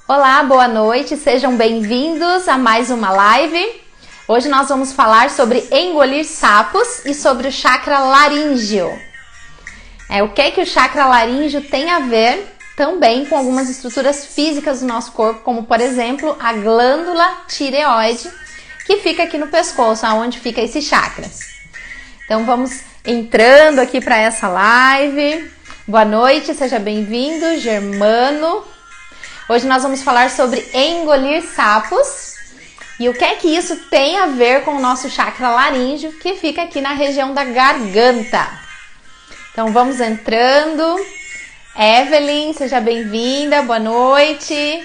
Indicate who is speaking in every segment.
Speaker 1: Olá, boa noite, sejam bem-vindos a mais uma live. Hoje nós vamos falar sobre engolir sapos e sobre o chakra laríngeo. O que é que o chakra laríngeo tem a ver também com algumas estruturas físicas do nosso corpo, como por exemplo a glândula tireoide, que fica aqui no pescoço, aonde fica esse chakra. Então vamos entrando aqui para essa live. Boa noite, seja bem-vindo, Germano. Hoje nós vamos falar sobre engolir sapos e o que é que isso tem a ver com o nosso chakra laríngeo, que fica aqui na região da garganta. Então vamos entrando. Evelyn, seja bem-vinda, boa noite.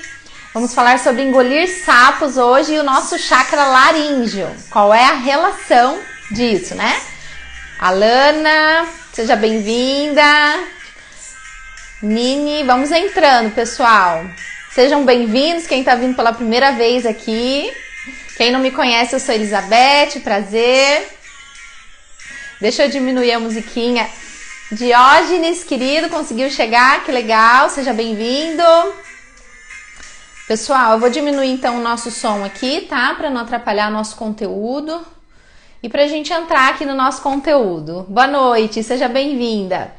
Speaker 1: Vamos falar sobre engolir sapos hoje e o nosso chakra laríngeo. Qual é a relação disso, né? Alana, seja bem-vinda. Nini, vamos entrando, pessoal. Sejam bem-vindos, quem está vindo pela primeira vez aqui. Quem não me conhece, eu sou Elizabeth, prazer. Deixa eu diminuir a musiquinha. Diógenes, querido, conseguiu chegar, que legal, seja bem-vindo. Pessoal, eu vou diminuir então o nosso som aqui, tá? Para não atrapalhar nosso conteúdo. E pra gente entrar aqui no nosso conteúdo. Boa noite, seja bem-vinda.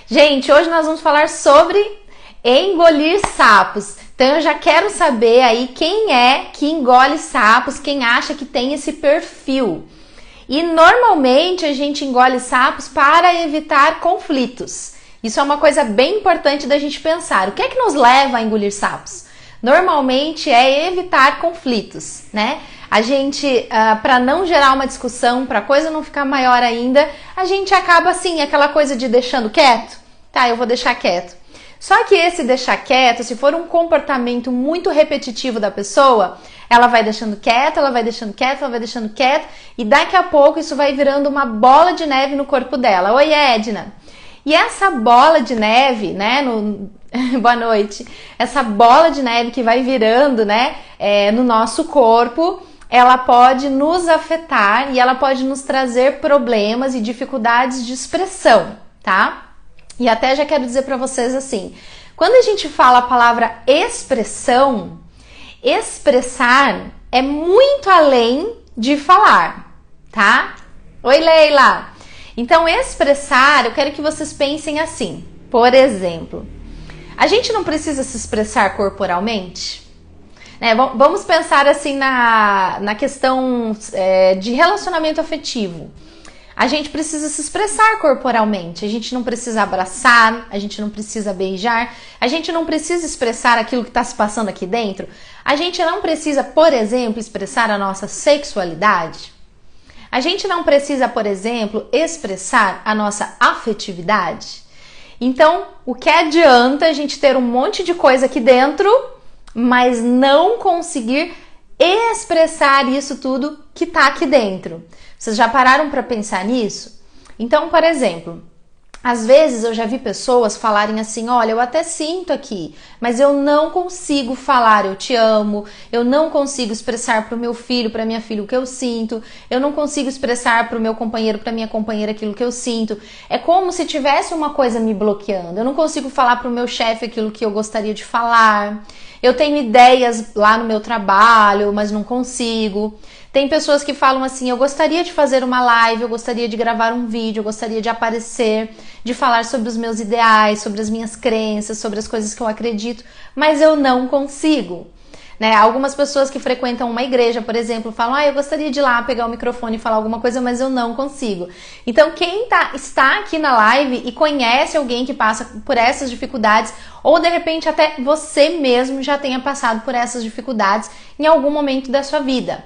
Speaker 1: Gente, hoje nós vamos falar sobre engolir sapos. Então eu já quero saber aí quem é que engole sapos, quem acha que tem esse perfil. E normalmente a gente engole sapos para evitar conflitos. Isso é uma coisa bem importante da gente pensar. O que é que nos leva a engolir sapos? Normalmente é evitar conflitos, né? A gente, para não gerar uma discussão, para a coisa não ficar maior ainda, a gente acaba assim, aquela coisa de deixando quieto. Tá, eu vou deixar quieto. Só que esse deixar quieto, se for um comportamento muito repetitivo da pessoa, ela vai deixando quieto, ela vai deixando quieto, ela vai deixando quieto, e daqui a pouco isso vai virando uma bola de neve no corpo dela. Oi, Edna! E essa bola de neve, né, boa noite, essa bola de neve que vai virando, né, no nosso corpo, ela pode nos afetar e ela pode nos trazer problemas e dificuldades de expressão, tá? E até já quero dizer para vocês assim, quando a gente fala a palavra expressão, expressar é muito além de falar, tá? Oi, Leila! Então, expressar, eu quero que vocês pensem assim, por exemplo, a gente não precisa se expressar corporalmente? Vamos pensar assim na questão de relacionamento afetivo. A gente precisa se expressar corporalmente, a gente não precisa abraçar, a gente não precisa beijar, a gente não precisa expressar aquilo que está se passando aqui dentro. A gente não precisa, por exemplo, expressar a nossa sexualidade. A gente não precisa, por exemplo, expressar a nossa afetividade. Então, o que adianta a gente ter um monte de coisa aqui dentro, mas não conseguir expressar isso tudo que está aqui dentro? Vocês já pararam para pensar nisso? Então, por exemplo, às vezes eu já vi pessoas falarem assim, olha, eu até sinto aqui, mas eu não consigo falar eu te amo, eu não consigo expressar para o meu filho, para minha filha o que eu sinto, eu não consigo expressar para o meu companheiro, para minha companheira aquilo que eu sinto. É como se tivesse uma coisa me bloqueando, eu não consigo falar para o meu chefe aquilo que eu gostaria de falar, eu tenho ideias lá no meu trabalho, mas não consigo. Tem pessoas que falam assim, eu gostaria de fazer uma live, eu gostaria de gravar um vídeo, eu gostaria de aparecer, de falar sobre os meus ideais, sobre as minhas crenças, sobre as coisas que eu acredito, mas eu não consigo. Algumas pessoas que frequentam uma igreja, por exemplo, falam, eu gostaria de ir lá pegar o microfone e falar alguma coisa, mas eu não consigo. Então, quem está aqui na live e conhece alguém que passa por essas dificuldades, ou de repente até você mesmo já tenha passado por essas dificuldades em algum momento da sua vida.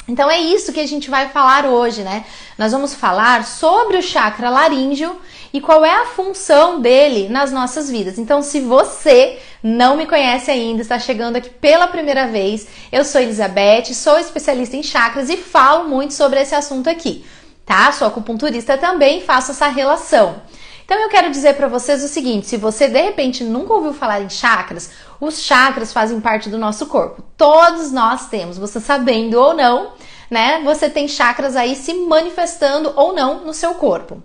Speaker 1: Então é isso que a gente vai falar hoje, né? Nós vamos falar sobre o chakra laríngeo e qual é a função dele nas nossas vidas. Então, se você não me conhece ainda, está chegando aqui pela primeira vez, eu sou Elizabeth, sou especialista em chakras e falo muito sobre esse assunto aqui, tá? Sou acupunturista também, faço essa relação. Então eu quero dizer para vocês o seguinte, se você de repente nunca ouviu falar em chakras, os chakras fazem parte do nosso corpo. Todos nós temos, você sabendo ou não, né? Você tem chakras aí se manifestando ou não no seu corpo,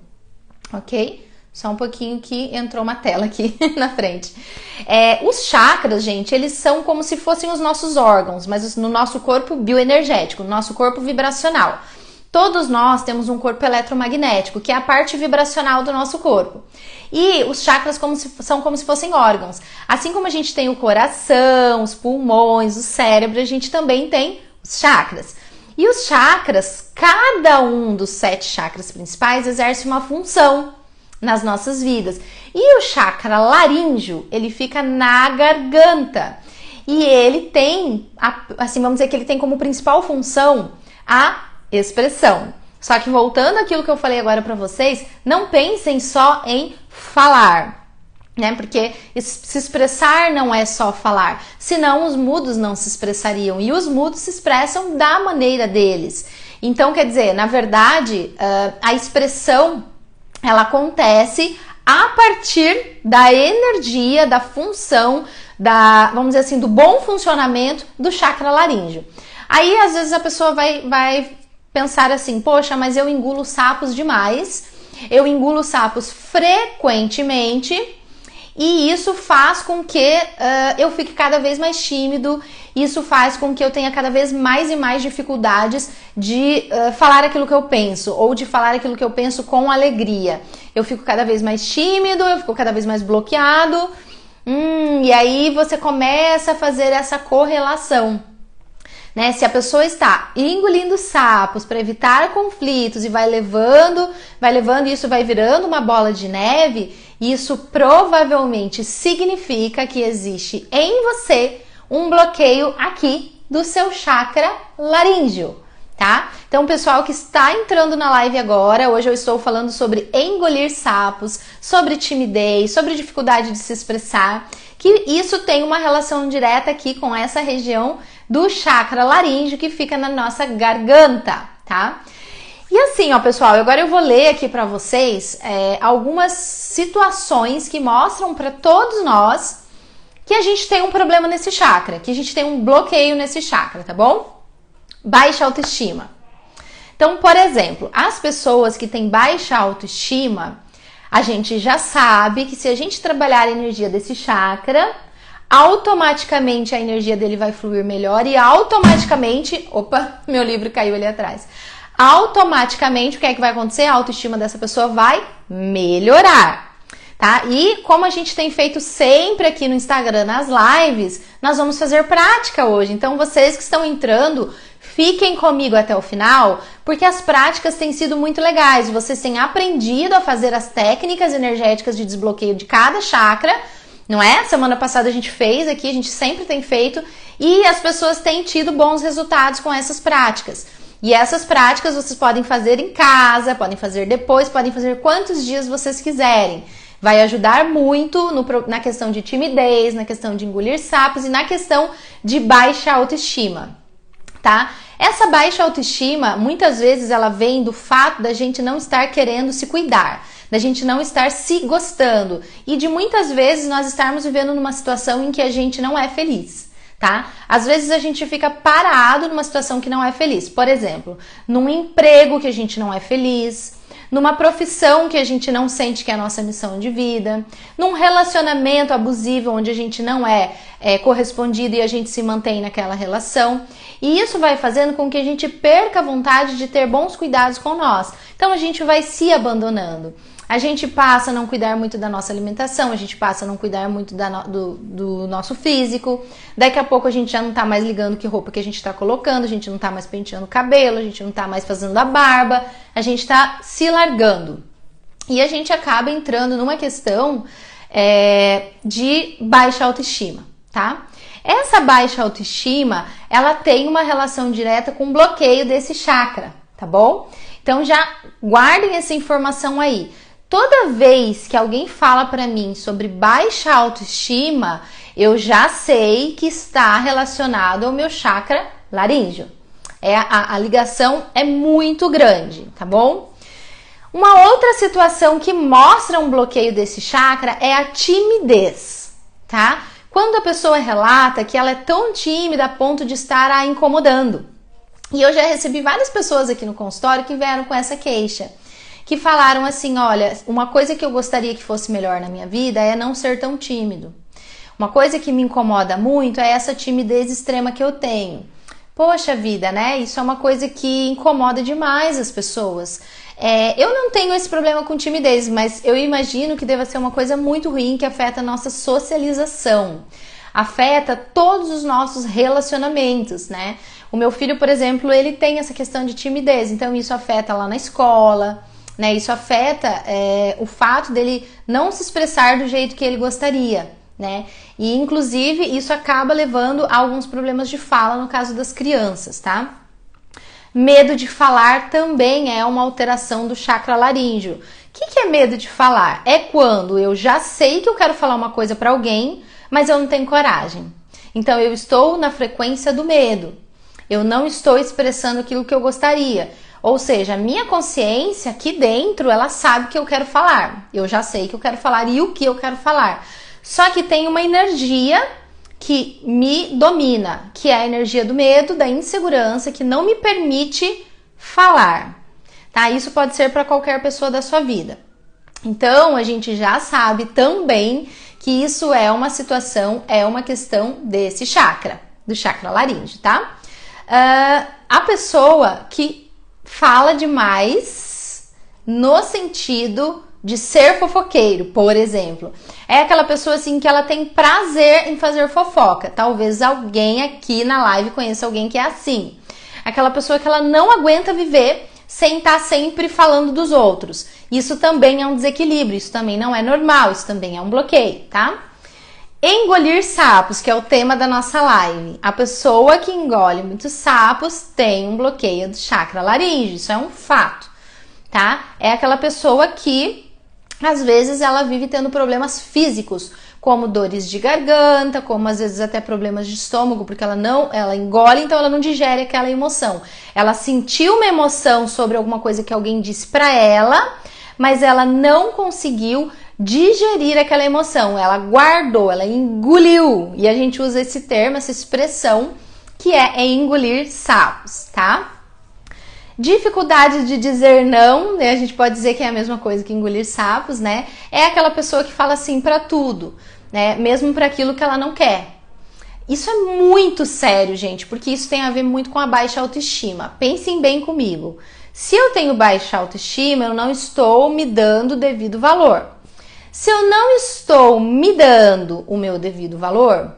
Speaker 1: ok? Só um pouquinho que entrou uma tela aqui na frente. Os chakras, gente, eles são como se fossem os nossos órgãos, mas no nosso corpo bioenergético, no nosso corpo vibracional. Todos nós temos um corpo eletromagnético, que é a parte vibracional do nosso corpo. E os chakras são como se fossem órgãos. Assim como a gente tem o coração, os pulmões, o cérebro, a gente também tem os chakras. E os chakras, cada um dos 7 chakras principais exerce uma função nas nossas vidas. E o chakra laríngeo, ele fica na garganta. E ele tem, assim, vamos dizer que ele tem como principal função a expressão. Só que voltando àquilo que eu falei agora para vocês, não pensem só em falar, né? Porque se expressar não é só falar, senão os mudos não se expressariam, e os mudos se expressam da maneira deles. Então, quer dizer, na verdade, a expressão ela acontece a partir da energia, da função, vamos dizer assim, do bom funcionamento do chakra laríngeo. Aí, às vezes, a pessoa vai pensar assim, poxa, mas eu engulo sapos demais, eu engulo sapos frequentemente, e isso faz com que eu fique cada vez mais tímido, isso faz com que eu tenha cada vez mais e mais dificuldades de falar aquilo que eu penso, ou de falar aquilo que eu penso com alegria. Eu fico cada vez mais tímido, eu fico cada vez mais bloqueado, e aí você começa a fazer essa correlação. Né? Se a pessoa está engolindo sapos para evitar conflitos e vai levando e isso vai virando uma bola de neve, isso provavelmente significa que existe em você um bloqueio aqui do seu chakra laríngeo, tá? Então, pessoal que está entrando na live agora, hoje eu estou falando sobre engolir sapos, sobre timidez, sobre dificuldade de se expressar, que isso tem uma relação direta aqui com essa região do chakra laríngeo que fica na nossa garganta, tá? E assim, ó, pessoal, agora eu vou ler aqui para vocês algumas situações que mostram para todos nós que a gente tem um problema nesse chakra, que a gente tem um bloqueio nesse chakra, tá bom? Baixa autoestima. Então, por exemplo, as pessoas que têm baixa autoestima, a gente já sabe que se a gente trabalhar a energia desse chakra, automaticamente a energia dele vai fluir melhor e automaticamente... Opa, meu livro caiu ali atrás. Automaticamente, o que é que vai acontecer? A autoestima dessa pessoa vai melhorar, tá? E como a gente tem feito sempre aqui no Instagram, nas lives, nós vamos fazer prática hoje. Então, vocês que estão entrando, fiquem comigo até o final, porque as práticas têm sido muito legais. Vocês têm aprendido a fazer as técnicas energéticas de desbloqueio de cada chakra, não é? Semana passada a gente fez aqui, a gente sempre tem feito, e as pessoas têm tido bons resultados com essas práticas. E essas práticas vocês podem fazer em casa, podem fazer depois, podem fazer quantos dias vocês quiserem. Vai ajudar muito na questão de timidez, na questão de engolir sapos e na questão de baixa autoestima, tá? Essa baixa autoestima, muitas vezes ela vem do fato da gente não estar querendo se cuidar, da gente não estar se gostando e de muitas vezes nós estarmos vivendo numa situação em que a gente não é feliz. Tá? Às vezes a gente fica parado numa situação que não é feliz. Por exemplo, num emprego que a gente não é feliz, numa profissão que a gente não sente que é a nossa missão de vida, num relacionamento abusivo onde a gente não é correspondido e a gente se mantém naquela relação. E isso vai fazendo com que a gente perca a vontade de ter bons cuidados com nós. Então a gente vai se abandonando. A gente passa a não cuidar muito da nossa alimentação, a gente passa a não cuidar muito do nosso físico. Daqui a pouco a gente já não tá mais ligando que roupa que a gente tá colocando, a gente não tá mais penteando o cabelo, a gente não tá mais fazendo a barba, a gente tá se largando. E a gente acaba entrando numa questão de baixa autoestima, tá? Essa baixa autoestima, ela tem uma relação direta com o bloqueio desse chakra, tá bom? Então já guardem essa informação aí. Toda vez que alguém fala para mim sobre baixa autoestima, eu já sei que está relacionado ao meu chakra laríngeo. A ligação é muito grande, tá bom? Uma outra situação que mostra um bloqueio desse chakra é a timidez, tá? Quando a pessoa relata que ela é tão tímida a ponto de estar a incomodando. E eu já recebi várias pessoas aqui no consultório que vieram com essa queixa. que falaram assim: olha, uma coisa que eu gostaria que fosse melhor na minha vida é não ser tão tímido. Uma coisa que me incomoda muito é essa timidez extrema que eu tenho. Poxa vida, né? Isso é uma coisa que incomoda demais as pessoas. Eu não tenho esse problema com timidez, mas eu imagino que deva ser uma coisa muito ruim que afeta a nossa socialização. Afeta todos os nossos relacionamentos, né? O meu filho, por exemplo, ele tem essa questão de timidez, então isso afeta lá na escola, né? Isso afeta o fato dele não se expressar do jeito que ele gostaria, né? E inclusive isso acaba levando a alguns problemas de fala no caso das crianças, tá? Medo de falar também é uma alteração do chakra laríngeo. O que é medo de falar? É quando eu já sei que eu quero falar uma coisa para alguém, mas eu não tenho coragem. Então eu estou na frequência do medo. Eu não estou expressando aquilo que eu gostaria. Ou seja, a minha consciência aqui dentro, ela sabe que eu quero falar. Eu já sei que eu quero falar e o que eu quero falar. Só que tem uma energia que me domina, que é a energia do medo, da insegurança, que não me permite falar, tá? Isso pode ser para qualquer pessoa da sua vida. Então, a gente já sabe também que isso é uma situação, é uma questão desse chakra, do chakra laríngeo, tá? A pessoa que fala demais no sentido de ser fofoqueiro, por exemplo, é aquela pessoa assim que ela tem prazer em fazer fofoca. Talvez alguém aqui na live conheça alguém que é assim. Aquela pessoa que ela não aguenta viver sem estar sempre falando dos outros. Isso também é um desequilíbrio, isso também não é normal, isso também é um bloqueio, tá? Engolir sapos, que é o tema da nossa live. A pessoa que engole muitos sapos tem um bloqueio do chakra laríngeo, isso é um fato, tá? É aquela pessoa que às vezes ela vive tendo problemas físicos, como dores de garganta, como às vezes até problemas de estômago, porque ela engole, então ela não digere aquela emoção. Ela sentiu uma emoção sobre alguma coisa que alguém disse pra ela, mas ela não conseguiu digerir aquela emoção. Ela guardou, ela engoliu. E a gente usa esse termo, essa expressão, que é engolir sapos, tá? Dificuldade de dizer não, né? A gente pode dizer que é a mesma coisa que engolir sapos, né? É aquela pessoa que fala sim pra tudo, né? Mesmo para aquilo que ela não quer. Isso é muito sério, gente, porque isso tem a ver muito com a baixa autoestima. Pensem bem comigo. Se eu tenho baixa autoestima, eu não estou me dando o devido valor. Se eu não estou me dando o meu devido valor,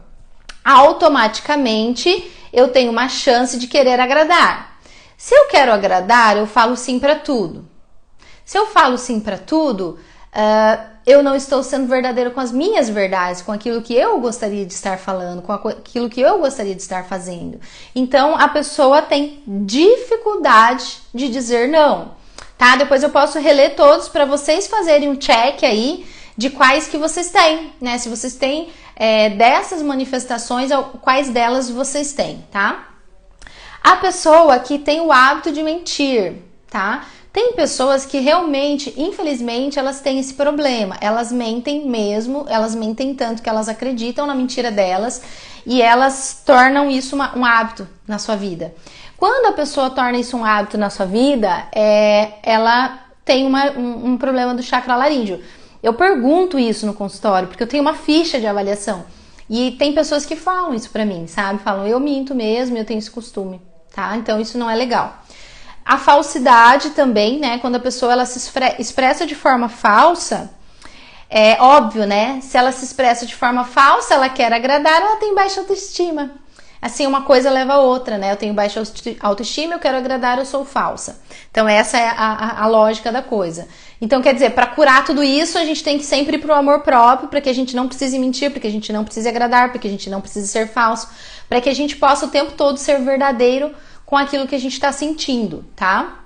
Speaker 1: automaticamente eu tenho uma chance de querer agradar. Se eu quero agradar, eu falo sim para tudo. Se eu falo sim para tudo, eu não estou sendo verdadeiro com as minhas verdades, com aquilo que eu gostaria de estar falando, com aquilo que eu gostaria de estar fazendo. Então, a pessoa tem dificuldade de dizer não, tá? Depois eu posso reler todos para vocês fazerem um check aí de quais que vocês têm, né? Se vocês têm dessas manifestações, quais delas vocês têm, tá? A pessoa que tem o hábito de mentir, tá? Tem pessoas que realmente, infelizmente, elas têm esse problema. Elas mentem mesmo, elas mentem tanto que elas acreditam na mentira delas e elas tornam isso um hábito na sua vida. Quando a pessoa torna isso um hábito na sua vida, ela tem um problema do chakra laríngeo. Eu pergunto isso no consultório, porque eu tenho uma ficha de avaliação. E tem pessoas que falam isso pra mim, sabe? Falam, eu minto mesmo, eu tenho esse costume, tá? Então isso não é legal. A falsidade também, né? Quando a pessoa ela se expressa de forma falsa, é óbvio, né? Se ela se expressa de forma falsa, ela quer agradar, ela tem baixa autoestima. Assim, uma coisa leva a outra, né? Eu tenho baixa autoestima, eu quero agradar, eu sou falsa. Então essa é a lógica da coisa. Então, quer dizer, para curar tudo isso, a gente tem que sempre ir pro amor próprio, para que a gente não precise mentir, para que a gente não precise agradar, para que a gente não precise ser falso, para que a gente possa o tempo todo ser verdadeiro com aquilo que a gente está sentindo, tá?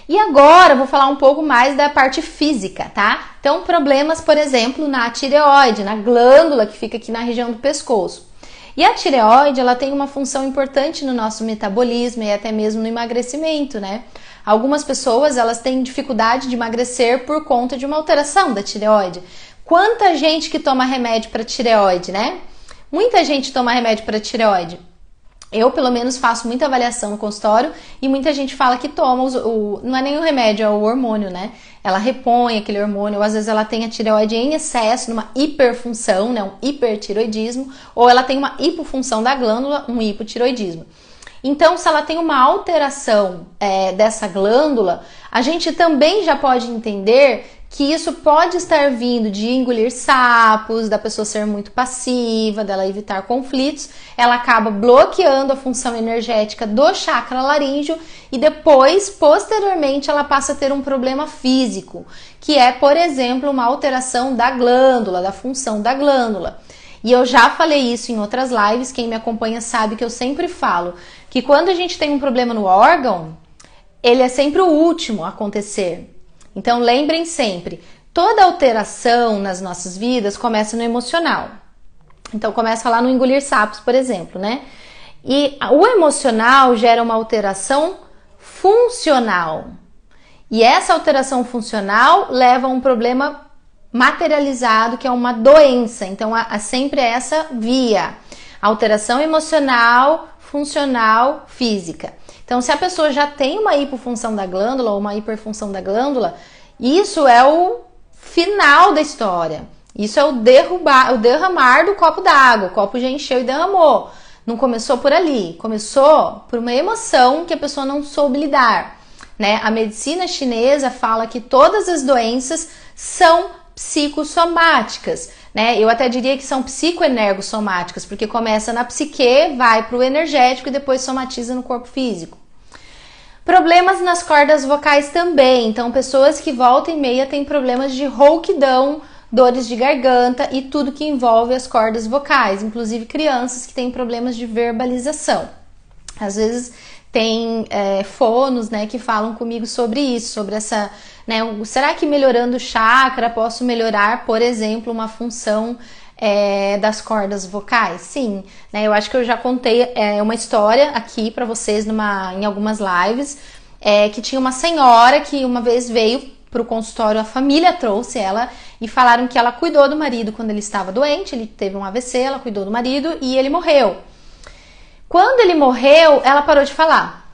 Speaker 1: E agora eu vou falar um pouco mais da parte física, tá? Então, problemas, por exemplo, na tireoide, na glândula que fica aqui na região do pescoço. E a tireoide, ela tem uma função importante no nosso metabolismo e até mesmo no emagrecimento, né? Algumas pessoas, elas têm dificuldade de emagrecer por conta de uma alteração da tireoide. Quanta gente que toma remédio para tireoide, né? Muita gente toma remédio para tireoide. Eu, pelo menos, faço muita avaliação no consultório e muita gente fala que toma, não é nem o remédio, é o hormônio, né? Ela repõe aquele hormônio, ou às vezes ela tem a tireoide em excesso, numa hiperfunção, né? Um hipertiroidismo, ou ela tem uma hipofunção da glândula, um hipotiroidismo. Então, se ela tem uma alteração dessa glândula, a gente também já pode entender que isso pode estar vindo de engolir sapos, da pessoa ser muito passiva, dela evitar conflitos. Ela acaba bloqueando a função energética do chakra laríngeo e depois, posteriormente, ela passa a ter um problema físico, que é, por exemplo, uma alteração da glândula, da função da glândula. E eu já falei isso em outras lives, quem me acompanha sabe que eu sempre falo que quando a gente tem um problema no órgão, ele é sempre o último a acontecer. Então lembrem sempre, toda alteração nas nossas vidas começa no emocional. Então começa lá no engolir sapos, por exemplo, né? E o emocional gera uma alteração funcional. E essa alteração funcional leva a um problema materializado, que é uma doença. Então há sempre essa via: alteração emocional, funcional, física. Então, se a pessoa já tem uma hipofunção da glândula ou uma hiperfunção da glândula, isso é o final da história. Isso é o derramar do copo d'água. O copo já encheu e derramou. Não começou por ali. Começou por uma emoção que a pessoa não soube lidar, né? A medicina chinesa fala que todas as doenças são psicossomáticas, né? Eu até diria que são psicoenergossomáticas, porque começa na psique, vai para o energético e depois somatiza no corpo físico. Problemas nas cordas vocais também. Então, pessoas que volta e meia têm problemas de rouquidão, dores de garganta e tudo que envolve as cordas vocais, inclusive crianças que têm problemas de verbalização. Às vezes tem fonos, né, que falam comigo sobre isso, sobre essa, né, será que melhorando o chakra posso melhorar, por exemplo, uma função das cordas vocais? Sim, né, eu acho que eu já contei uma história aqui para vocês em algumas lives, que tinha uma senhora que uma vez veio para o consultório, a família trouxe ela e falaram que ela cuidou do marido quando ele estava doente, ele teve um AVC, ela cuidou do marido e ele morreu. Quando ele morreu, ela parou de falar.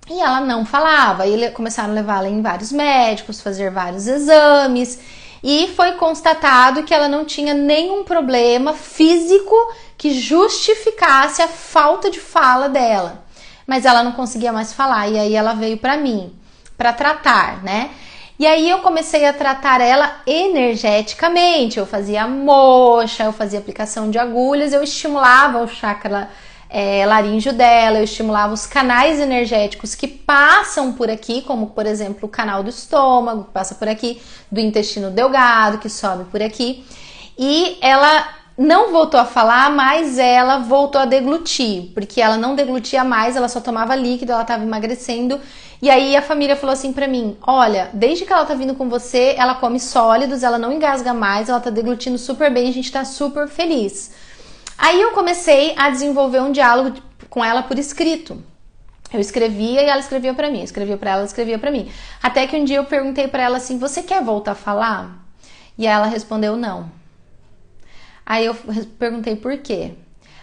Speaker 1: E ela não falava. E começaram a levá-la em vários médicos, fazer vários exames. E foi constatado que ela não tinha nenhum problema físico que justificasse a falta de fala dela. Mas ela não conseguia mais falar. E aí ela veio para mim, para tratar, né? E aí eu comecei a tratar ela energeticamente. Eu fazia moxa, eu fazia aplicação de agulhas, eu estimulava o chakra laríngeo dela, eu estimulava os canais energéticos que passam por aqui, como por exemplo o canal do estômago, que passa por aqui, do intestino delgado, que sobe por aqui. E ela não voltou a falar, mas ela voltou a deglutir, porque ela não deglutia mais, ela só tomava líquido, ela estava emagrecendo. E aí a família falou assim pra mim: olha, desde que ela tá vindo com você, ela come sólidos, ela não engasga mais, ela tá deglutindo super bem, a gente tá super feliz. Aí eu comecei a desenvolver um diálogo com ela por escrito. Eu escrevia e ela escrevia pra mim, eu escrevia pra ela, ela escrevia pra mim. Até que um dia eu perguntei pra ela assim: você quer voltar a falar? E ela respondeu não. Aí eu perguntei por quê?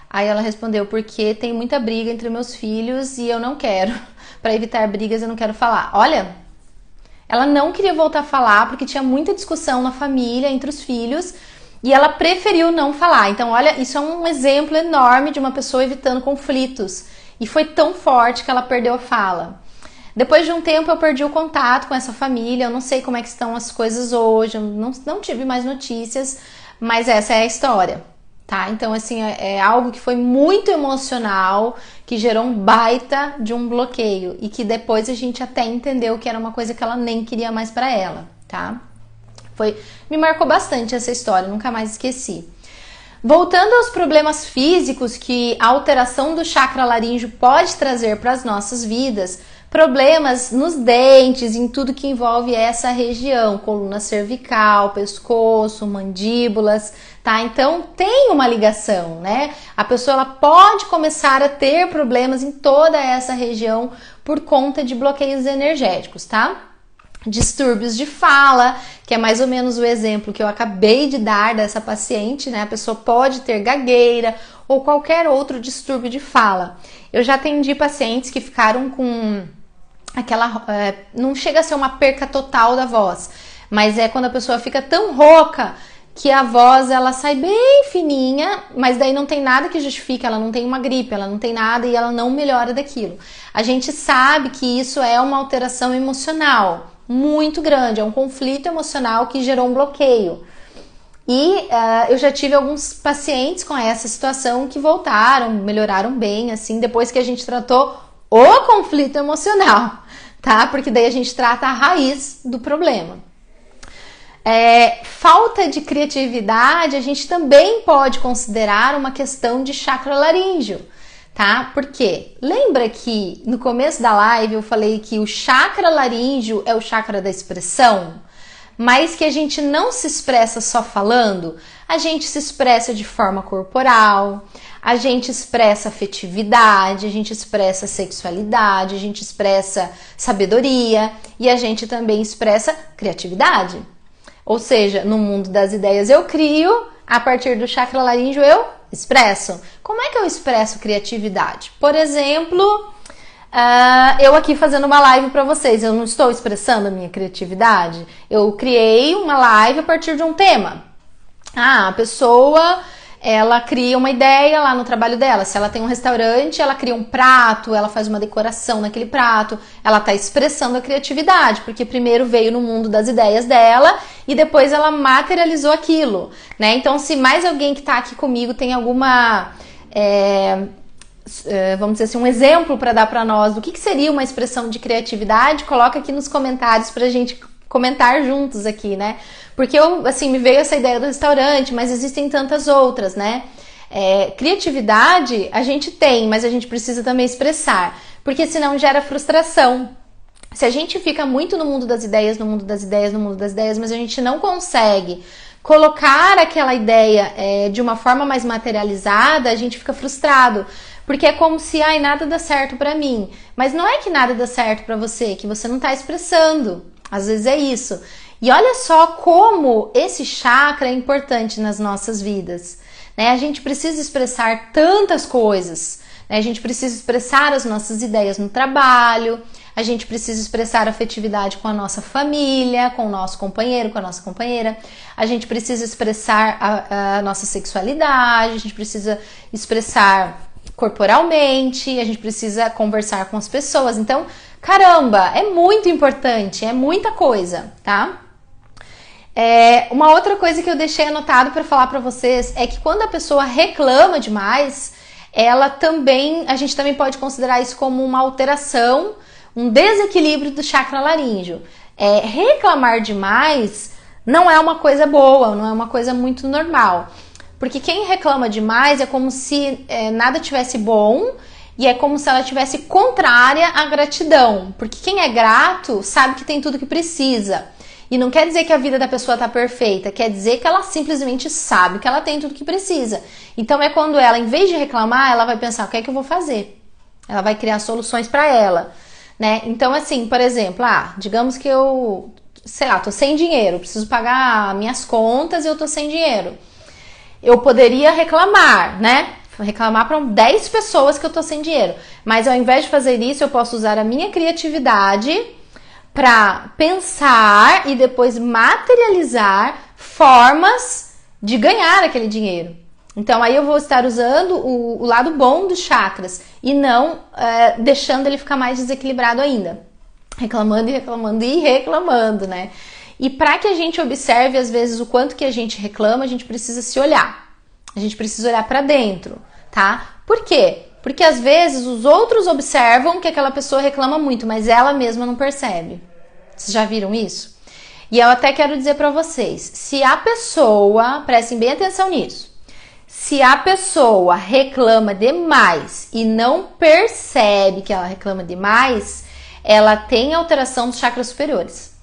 Speaker 1: Aí ela respondeu: porque tem muita briga entre meus filhos e eu não quero. Para evitar brigas, eu não quero falar. Olha, ela não queria voltar a falar porque tinha muita discussão na família, entre os filhos, e ela preferiu não falar. Então, olha, isso é um exemplo enorme de uma pessoa evitando conflitos. E foi tão forte que ela perdeu a fala. Depois de um tempo, eu perdi o contato com essa família. Eu não sei como é que estão as coisas hoje. Eu não tive mais notícias, mas essa é a história. Tá? Então, assim, é algo que foi muito emocional, que gerou um baita de um bloqueio e que depois a gente até entendeu que era uma coisa que ela nem queria mais pra ela, tá? Me marcou bastante essa história, nunca mais esqueci. Voltando aos problemas físicos que a alteração do chakra laríngeo pode trazer para as nossas vidas, problemas nos dentes, em tudo que envolve essa região, coluna cervical, pescoço, mandíbulas, tá? Então tem uma ligação, né? A pessoa ela pode começar a ter problemas em toda essa região por conta de bloqueios energéticos, tá? distúrbios de fala, que é mais ou menos o exemplo que eu acabei de dar dessa paciente, né? A pessoa pode ter gagueira ou qualquer outro distúrbio de fala. Eu já atendi pacientes que ficaram com aquela... não chega a ser uma perca total da voz, mas é quando a pessoa fica tão rouca que a voz ela sai bem fininha, mas daí não tem nada que justifique, ela não tem uma gripe, ela não tem nada e ela não melhora daquilo. A gente sabe que isso é uma alteração emocional muito grande, é um conflito emocional que gerou um bloqueio. E eu já tive alguns pacientes com essa situação que voltaram, melhoraram bem, assim, depois que a gente tratou o conflito emocional, tá? Porque daí a gente trata a raiz do problema. Falta de criatividade, a gente também pode considerar uma questão de chakra laríngeo, tá? Porque lembra que no começo da live eu falei que o chakra laríngeo é o chakra da expressão, mas que a gente não se expressa só falando, a gente se expressa de forma corporal, a gente expressa afetividade, a gente expressa sexualidade, a gente expressa sabedoria e a gente também expressa criatividade. Ou seja, no mundo das ideias eu crio, a partir do chakra laríngeo eu expresso. Como é que eu expresso criatividade? Por exemplo, eu aqui fazendo uma live para vocês, eu não estou expressando a minha criatividade? Eu criei uma live a partir de um tema. A pessoa, ela cria uma ideia lá no trabalho dela. Se ela tem um restaurante, ela cria um prato, ela faz uma decoração naquele prato, ela está expressando a criatividade, porque primeiro veio no mundo das ideias dela e depois ela materializou aquilo, né? Então, se mais alguém que está aqui comigo tem alguma... vamos dizer assim, um exemplo para dar para nós do que seria uma expressão de criatividade, coloca aqui nos comentários pra gente comentar juntos aqui, né? Porque me veio essa ideia do restaurante, mas existem tantas outras, né? Criatividade a gente tem, mas a gente precisa também expressar, porque senão gera frustração. Se a gente fica muito no mundo das ideias, no mundo das ideias, no mundo das ideias, mas a gente não consegue colocar aquela ideia de uma forma mais materializada, a gente fica frustrado. Porque é como se, nada dá certo pra mim. Mas não é que nada dá certo pra você, que você não tá expressando. Às vezes é isso. E olha só como esse chakra é importante nas nossas vidas, né? A gente precisa expressar tantas coisas, né? A gente precisa expressar as nossas ideias no trabalho, a gente precisa expressar afetividade com a nossa família, com o nosso companheiro, com a nossa companheira, a gente precisa expressar a nossa sexualidade, a gente precisa expressar corporalmente, a gente precisa conversar com as pessoas. Então, caramba, é muito importante, é muita coisa, tá? Uma outra coisa que eu deixei anotado para falar para vocês é que quando a pessoa reclama demais, a gente também pode considerar isso como uma alteração, um desequilíbrio do chakra laríngeo. Reclamar demais não é uma coisa boa, não é uma coisa muito normal. Porque quem reclama demais é como se nada tivesse bom e é como se ela tivesse contrária à gratidão. Porque quem é grato sabe que tem tudo que precisa. E não quer dizer que a vida da pessoa está perfeita, quer dizer que ela simplesmente sabe que ela tem tudo que precisa. Então é quando ela, em vez de reclamar, ela vai pensar, o que é que eu vou fazer? Ela vai criar soluções para ela, né? Então assim, por exemplo, digamos que eu, tô sem dinheiro, preciso pagar minhas contas e eu tô sem dinheiro. Eu poderia reclamar, né? Reclamar para 10 pessoas que eu tô sem dinheiro. Mas ao invés de fazer isso, eu posso usar a minha criatividade para pensar e depois materializar formas de ganhar aquele dinheiro. Então aí eu vou estar usando o lado bom dos chakras e não deixando ele ficar mais desequilibrado ainda. Reclamando e reclamando e reclamando, né? E para que a gente observe, às vezes, o quanto que a gente reclama, a gente precisa se olhar. A gente precisa olhar para dentro, tá? Por quê? Porque, às vezes, os outros observam que aquela pessoa reclama muito, mas ela mesma não percebe. Vocês já viram isso? E eu até quero dizer para vocês, se a pessoa, prestem bem atenção nisso, se a pessoa reclama demais e não percebe que ela reclama demais, ela tem alteração dos chakras superiores.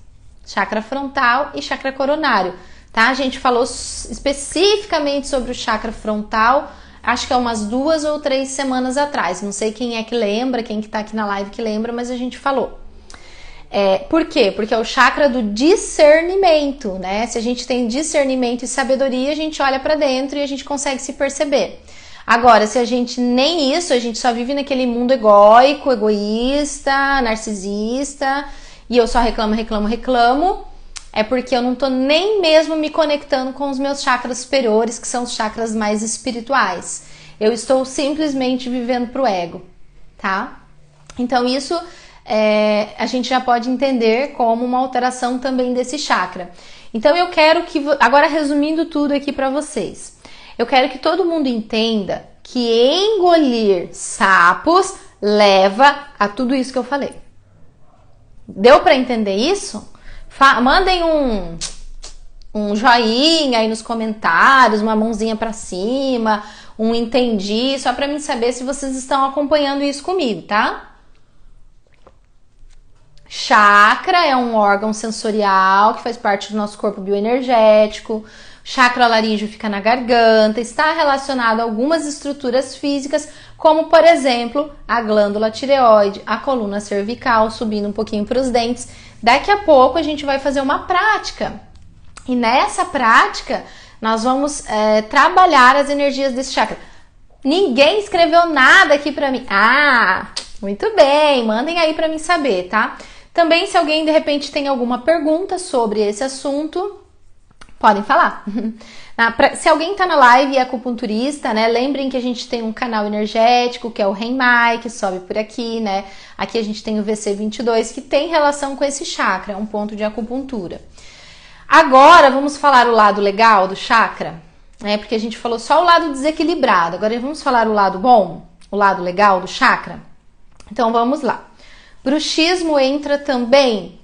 Speaker 1: Chakra frontal e chakra coronário, tá? A gente falou especificamente sobre o chakra frontal, acho que há umas 2 ou 3 semanas atrás. Não sei quem é que lembra, quem que tá aqui na live que lembra, mas a gente falou. Por quê? Porque é o chakra do discernimento, né? Se a gente tem discernimento e sabedoria, a gente olha para dentro e a gente consegue se perceber. Agora, se a gente nem isso, a gente só vive naquele mundo egóico, egoísta, narcisista, e eu só reclamo, é porque eu não tô nem mesmo me conectando com os meus chakras superiores, que são os chakras mais espirituais. Eu estou simplesmente vivendo pro ego, tá? Então isso a gente já pode entender como uma alteração também desse chakra. Então eu quero que, agora resumindo tudo aqui para vocês, eu quero que todo mundo entenda que engolir sapos leva a tudo isso que eu falei. Deu para entender isso? Mandem um joinha aí nos comentários, uma mãozinha para cima, um entendi, só para mim saber se vocês estão acompanhando isso comigo, tá? Chakra é um órgão sensorial que faz parte do nosso corpo bioenergético. Chakra laríngeo fica na garganta, está relacionado a algumas estruturas físicas, como por exemplo a glândula tireoide, a coluna cervical, subindo um pouquinho para os dentes. Daqui a pouco a gente vai fazer uma prática e nessa prática nós vamos trabalhar as energias desse chakra. Ninguém escreveu nada aqui para mim. Ah, muito bem, mandem aí para mim saber, tá? Também, se alguém de repente tem alguma pergunta sobre esse assunto, podem falar. Se alguém tá na live e é acupunturista, né? Lembrem que a gente tem um canal energético, que é o Renmai, que sobe por aqui, né? Aqui a gente tem o VC22, que tem relação com esse chakra, é um ponto de acupuntura. Agora, vamos falar o lado legal do chakra, né? Porque a gente falou só o lado desequilibrado. Agora vamos falar o lado bom, o lado legal do chakra? Então vamos lá. Bruxismo entra também?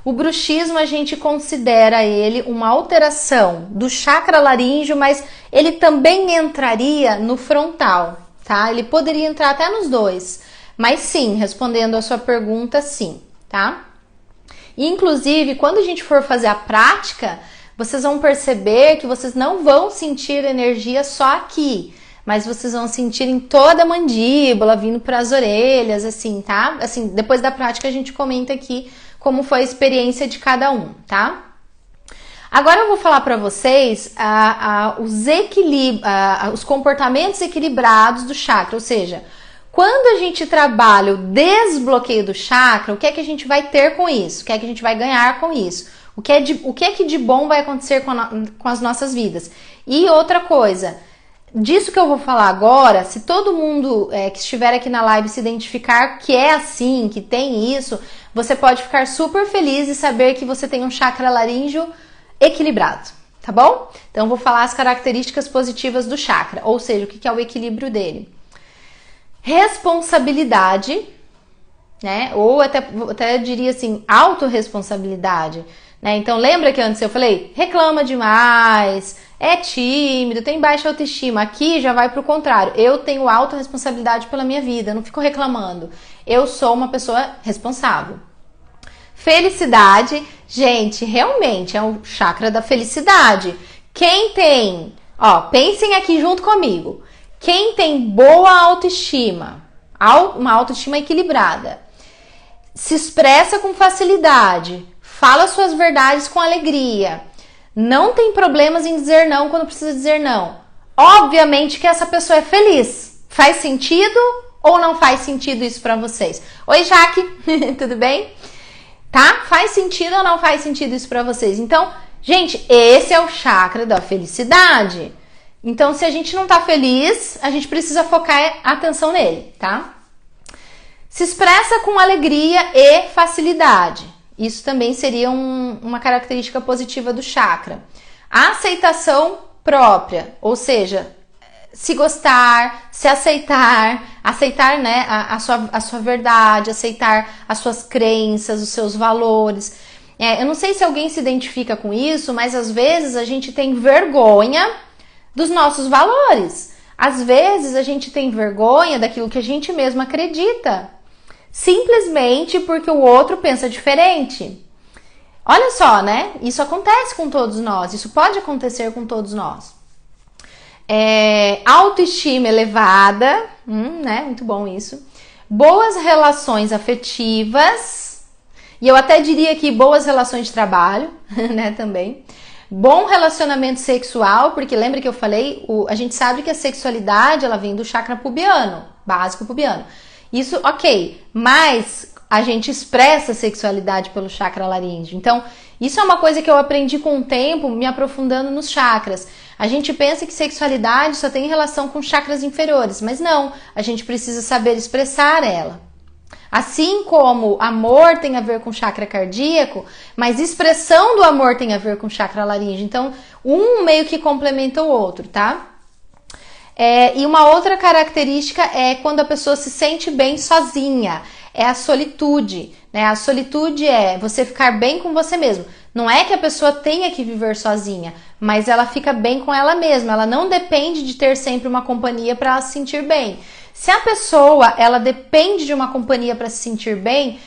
Speaker 1: O bruxismo a gente considera ele uma alteração do chakra laríngeo, mas ele também entraria no frontal, tá? Ele poderia entrar até nos dois, mas sim, respondendo a sua pergunta, sim, tá? Inclusive, quando a gente for fazer a prática, vocês vão perceber que vocês não vão sentir energia só aqui, mas vocês vão sentir em toda a mandíbula, vindo para as orelhas, assim, tá? Assim, depois da prática a gente comenta aqui como foi a experiência de cada um, tá? Agora eu vou falar para vocês os comportamentos equilibrados do chakra, ou seja, quando a gente trabalha o desbloqueio do chakra, o que é que a gente vai ter com isso? O que é que a gente vai ganhar com isso? O que é que de bom vai acontecer com as nossas vidas? E outra coisa, disso que eu vou falar agora, se todo mundo que estiver aqui na live se identificar que é assim, que tem isso, você pode ficar super feliz e saber que você tem um chakra laríngeo equilibrado, tá bom? Então, eu vou falar as características positivas do chakra, ou seja, o que é o equilíbrio dele. Responsabilidade, né? Ou até diria assim, autorresponsabilidade, né? Então, lembra que antes eu falei, reclama demais, é tímido, tem baixa autoestima. Aqui já vai pro contrário. Eu tenho autorresponsabilidade pela minha vida, eu não fico reclamando. Eu sou uma pessoa responsável. Felicidade, gente, realmente é o chakra da felicidade. Quem tem, pensem aqui junto comigo. Quem tem boa autoestima, uma autoestima equilibrada, se expressa com facilidade, fala suas verdades com alegria, não tem problemas em dizer não quando precisa dizer não. Obviamente que essa pessoa é feliz. Faz sentido ou não faz sentido isso pra vocês? Oi, Jaque, tudo bem? Tá? Faz sentido ou não faz sentido isso pra vocês? Então, gente, esse é o chakra da felicidade. Então, se a gente não tá feliz, a gente precisa focar a atenção nele, tá? Se expressa com alegria e facilidade. Isso também seria uma característica positiva do chakra. A aceitação própria, ou seja, se gostar, se aceitar, né, a sua verdade, aceitar as suas crenças, os seus valores. Eu não sei se alguém se identifica com isso, mas às vezes a gente tem vergonha dos nossos valores. Às vezes a gente tem vergonha daquilo que a gente mesmo acredita, simplesmente porque o outro pensa diferente. Olha só, né? Isso acontece com todos nós, isso pode acontecer com todos nós. Autoestima elevada, né? Muito bom isso. boas relações afetivas, e eu até diria que boas relações de trabalho, né, também. Bom relacionamento sexual, porque lembra que eu falei, a gente sabe que a sexualidade, ela vem do chakra pubiano, básico pubiano. Isso, ok, mas a gente expressa a sexualidade pelo chakra laríngeo. Então, isso é uma coisa que eu aprendi com o tempo, me aprofundando nos chakras. A gente pensa que sexualidade só tem relação com chakras inferiores, mas não, a gente precisa saber expressar ela. Assim como amor tem a ver com chakra cardíaco, mas expressão do amor tem a ver com chakra laríngeo. Então, um meio que complementa o outro, tá? E uma outra característica é quando a pessoa se sente bem sozinha. É a solitude, né? A solitude é você ficar bem com você mesmo. Não é que a pessoa tenha que viver sozinha, mas ela fica bem com ela mesma. Ela não depende de ter sempre uma companhia para se sentir bem. Se a pessoa, ela depende de uma companhia para se sentir bem,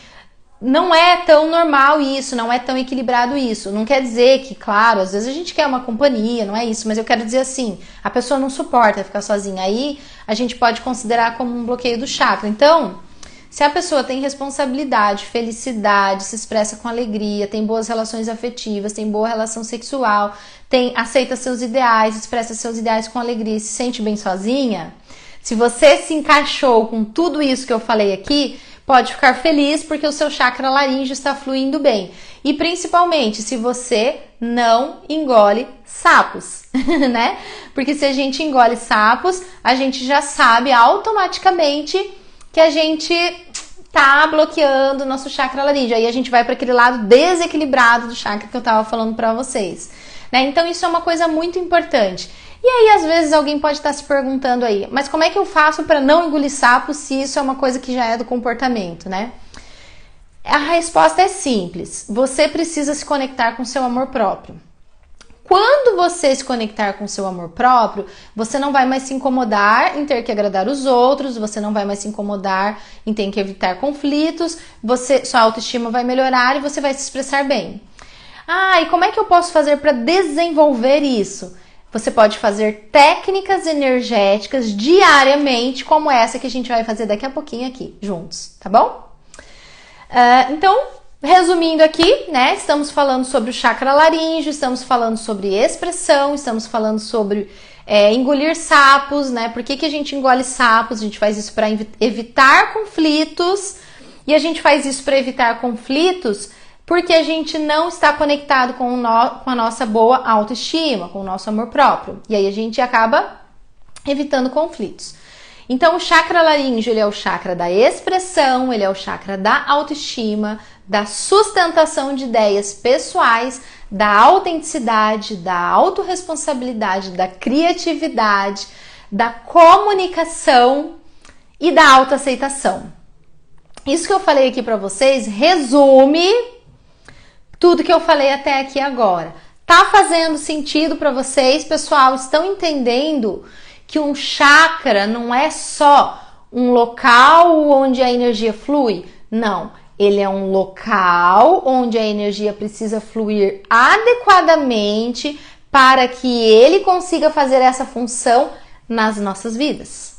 Speaker 1: não é tão normal isso, não é tão equilibrado isso. Não quer dizer que, claro, às vezes a gente quer uma companhia, não é isso, mas eu quero dizer assim, a pessoa não suporta ficar sozinha. Aí a gente pode considerar como um bloqueio do chakra. Então, se a pessoa tem responsabilidade, felicidade, se expressa com alegria, tem boas relações afetivas, tem boa relação sexual, aceita seus ideais, expressa seus ideais com alegria e se sente bem sozinha, se você se encaixou com tudo isso que eu falei aqui, pode ficar feliz porque o seu chakra laríngeo está fluindo bem. E principalmente se você não engole sapos, né? Porque se a gente engole sapos, a gente já sabe automaticamente que a gente tá bloqueando o nosso chakra laríngeo. Aí a gente vai para aquele lado desequilibrado do chakra que eu tava falando para vocês, né? Então isso é uma coisa muito importante. E aí, às vezes, alguém pode estar se perguntando aí, mas como é que eu faço para não engolir sapo se isso é uma coisa que já é do comportamento, né? A resposta é simples. Você precisa se conectar com seu amor próprio. Quando você se conectar com seu amor próprio, você não vai mais se incomodar em ter que agradar os outros, você não vai mais se incomodar em ter que evitar conflitos, sua autoestima vai melhorar e você vai se expressar bem. E como é que eu posso fazer para desenvolver isso? Você pode fazer técnicas energéticas diariamente, como essa que a gente vai fazer daqui a pouquinho aqui, juntos, tá bom? Então, resumindo aqui, né? Estamos falando sobre o chakra laríngeo, estamos falando sobre expressão, estamos falando sobre engolir sapos, né? Por que a gente engole sapos? A gente faz isso para evitar conflitos, e a gente faz isso para evitar conflitos porque a gente não está conectado com a nossa boa autoestima, com o nosso amor próprio. E aí a gente acaba evitando conflitos. Então o chakra laríngeo, ele é o chakra da expressão, ele é o chakra da autoestima, da sustentação de ideias pessoais, da autenticidade, da autorresponsabilidade, da criatividade, da comunicação e da autoaceitação. Isso que eu falei aqui para vocês resume tudo que eu falei até aqui agora. Tá fazendo sentido para vocês, pessoal? Estão entendendo que um chakra não é só um local onde a energia flui? Não, ele é um local onde a energia precisa fluir adequadamente para que ele consiga fazer essa função nas nossas vidas.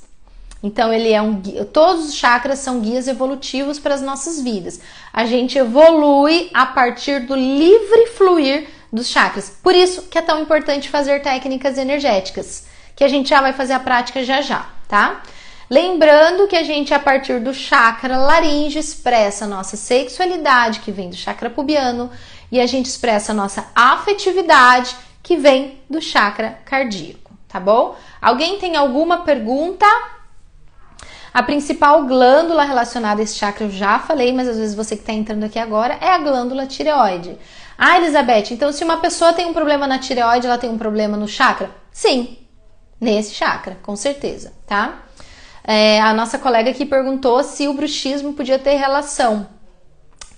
Speaker 1: Então ele é um guia, todos os chakras são guias evolutivos para as nossas vidas. A gente evolui a partir do livre fluir dos chakras. Por isso que é tão importante fazer técnicas energéticas, que a gente já vai fazer a prática já, tá? Lembrando que a gente, a partir do chakra laríngeo, expressa a nossa sexualidade, que vem do chakra pubiano, e a gente expressa a nossa afetividade, que vem do chakra cardíaco, tá bom? Alguém tem alguma pergunta? A principal glândula relacionada a esse chakra eu já falei, mas às vezes você que está entrando aqui agora é a glândula tireoide. Elizabeth, então se uma pessoa tem um problema na tireoide, ela tem um problema no chakra? Sim, nesse chakra, com certeza, tá? A nossa colega aqui perguntou se o bruxismo podia ter relação.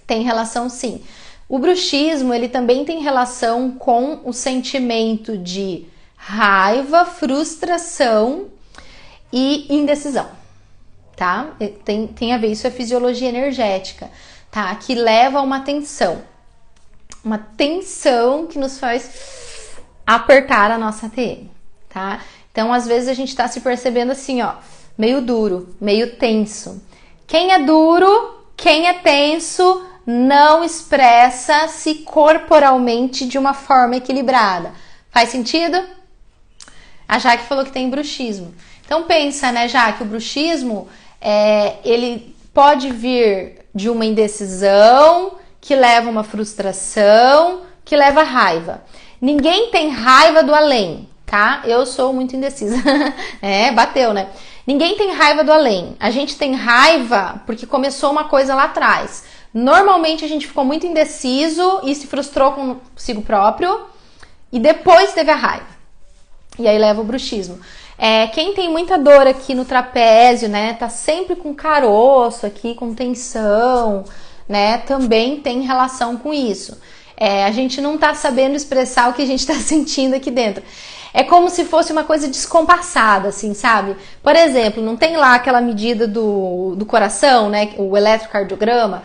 Speaker 1: Tem relação, sim. O bruxismo, ele também tem relação com o sentimento de raiva, frustração e indecisão. Tá? Tem a ver, isso é fisiologia energética, tá? Que leva a uma tensão que nos faz apertar a nossa TM, tá? Então, às vezes a gente tá se percebendo assim, ó, meio duro, meio tenso. Quem é duro, quem é tenso, não expressa-se corporalmente de uma forma equilibrada. Faz sentido? A Jaque falou que tem bruxismo. Então pensa, né, Jaque, o bruxismo, ele pode vir de uma indecisão, que leva a uma frustração, que leva a raiva. Ninguém tem raiva do além, tá? Eu sou muito indecisa. Bateu, né? Ninguém tem raiva do além. A gente tem raiva porque começou uma coisa lá atrás. Normalmente a gente ficou muito indeciso e se frustrou consigo próprio e depois teve a raiva. E aí leva o bruxismo. Quem tem muita dor aqui no trapézio, né? Tá sempre com caroço aqui, com tensão, né? Também tem relação com isso. A gente não tá sabendo expressar o que a gente tá sentindo aqui dentro. É como se fosse uma coisa descompassada, assim, sabe? Por exemplo, não tem lá aquela medida do coração, né? O eletrocardiograma.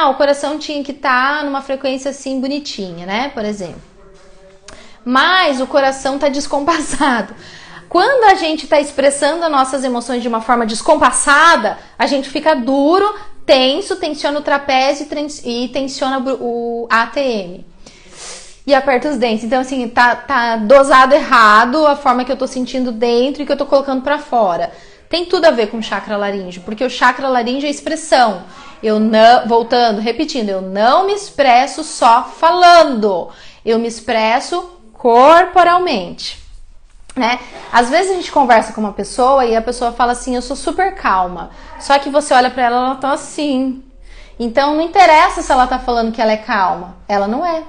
Speaker 1: O coração tinha que estar numa frequência assim bonitinha, né? Por exemplo. Mas o coração tá descompassado. Quando a gente tá expressando as nossas emoções de uma forma descompassada, a gente fica duro, tenso, tensiona o trapézio e tensiona o ATM. E aperta os dentes. Então, assim, tá dosado errado a forma que eu tô sentindo dentro e que eu tô colocando pra fora. Tem tudo a ver com o chakra laríngeo, porque o chakra laríngeo é expressão. Repetindo, eu não me expresso só falando. Eu me expresso corporalmente, né? Às vezes a gente conversa com uma pessoa e a pessoa fala assim, eu sou super calma. Só que você olha pra ela tá assim. Então, não interessa se ela tá falando que ela é calma. Ela não é.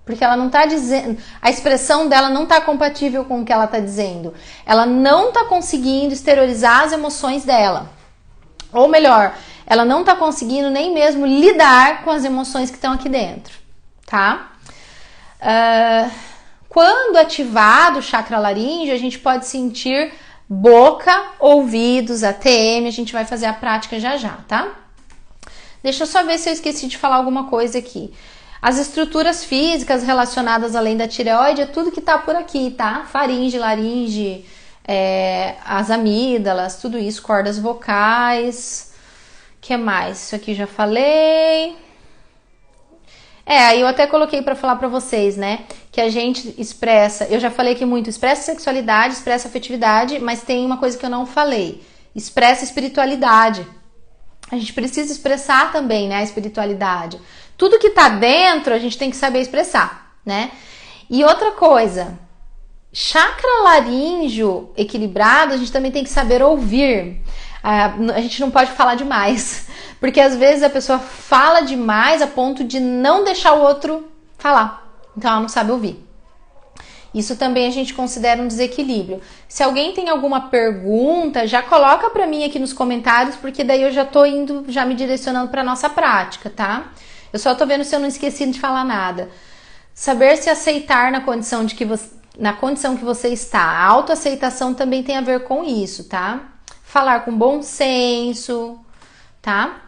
Speaker 1: Porque ela não tá dizendo, a expressão dela não tá compatível com o que ela tá dizendo. Ela não tá conseguindo exteriorizar as emoções dela. Ou melhor, ela não tá conseguindo nem mesmo lidar com as emoções que estão aqui dentro, tá? Quando ativado o chakra laríngeo, a gente pode sentir boca, ouvidos, ATM. A gente vai fazer a prática já já, tá? Deixa eu só ver se eu esqueci de falar alguma coisa aqui. As estruturas físicas relacionadas além da tireoide é tudo que tá por aqui, tá? Faringe, laringe, as amígdalas, tudo isso, cordas vocais. O que mais? Isso aqui já falei. Aí eu até coloquei pra falar pra vocês, né? Que a gente expressa, eu já falei aqui muito, expressa sexualidade, expressa afetividade, mas tem uma coisa que eu não falei. Expressa espiritualidade. A gente precisa expressar também, né, a espiritualidade. Tudo que tá dentro, a gente tem que saber expressar, né? E outra coisa, chakra laríngeo equilibrado, a gente também tem que saber ouvir. A gente não pode falar demais, porque às vezes a pessoa fala demais a ponto de não deixar o outro falar. Então ela não sabe ouvir. Isso também a gente considera um desequilíbrio. Se alguém tem alguma pergunta, já coloca pra mim aqui nos comentários, porque daí eu já tô indo, já me direcionando pra nossa prática, tá? Eu só tô vendo se eu não esqueci de falar nada. Saber se aceitar na condição que você está. A autoaceitação também tem a ver com isso, tá? Falar com bom senso, tá?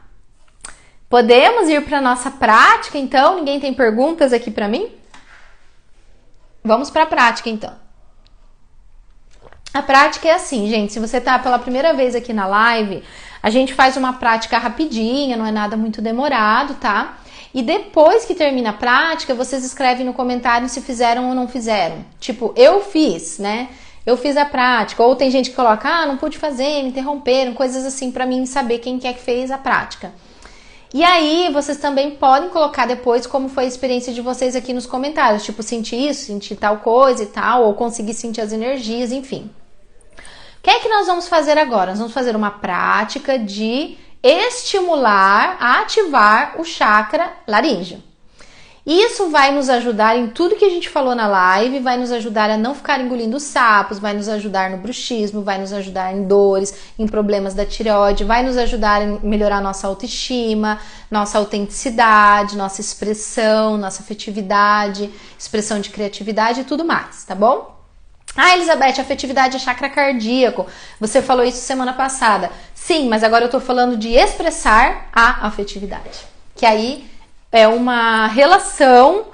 Speaker 1: Podemos ir pra nossa prática, então? Ninguém tem perguntas aqui pra mim? Vamos para a prática, então. A prática é assim, gente. Se você tá pela primeira vez aqui na live, a gente faz uma prática rapidinha, não é nada muito demorado, tá? E depois que termina a prática, vocês escrevem no comentário se fizeram ou não fizeram. Tipo, eu fiz, né? Eu fiz a prática. Ou tem gente que coloca, não pude fazer, me interromperam, coisas assim pra mim saber quem que é que fez a prática. E aí, vocês também podem colocar depois como foi a experiência de vocês aqui nos comentários. Tipo, senti isso, senti tal coisa e tal, ou consegui sentir as energias, enfim. O que é que nós vamos fazer agora? Nós vamos fazer uma prática de estimular, ativar o chakra laríngeo. Isso vai nos ajudar em tudo que a gente falou na live, vai nos ajudar a não ficar engolindo sapos, vai nos ajudar no bruxismo, vai nos ajudar em dores, em problemas da tireoide, vai nos ajudar a melhorar nossa autoestima, nossa autenticidade, nossa expressão, nossa afetividade, expressão de criatividade e tudo mais, tá bom? Elizabeth, afetividade é chakra cardíaco. Você falou isso semana passada. Sim, mas agora eu tô falando de expressar a afetividade, que aí é uma relação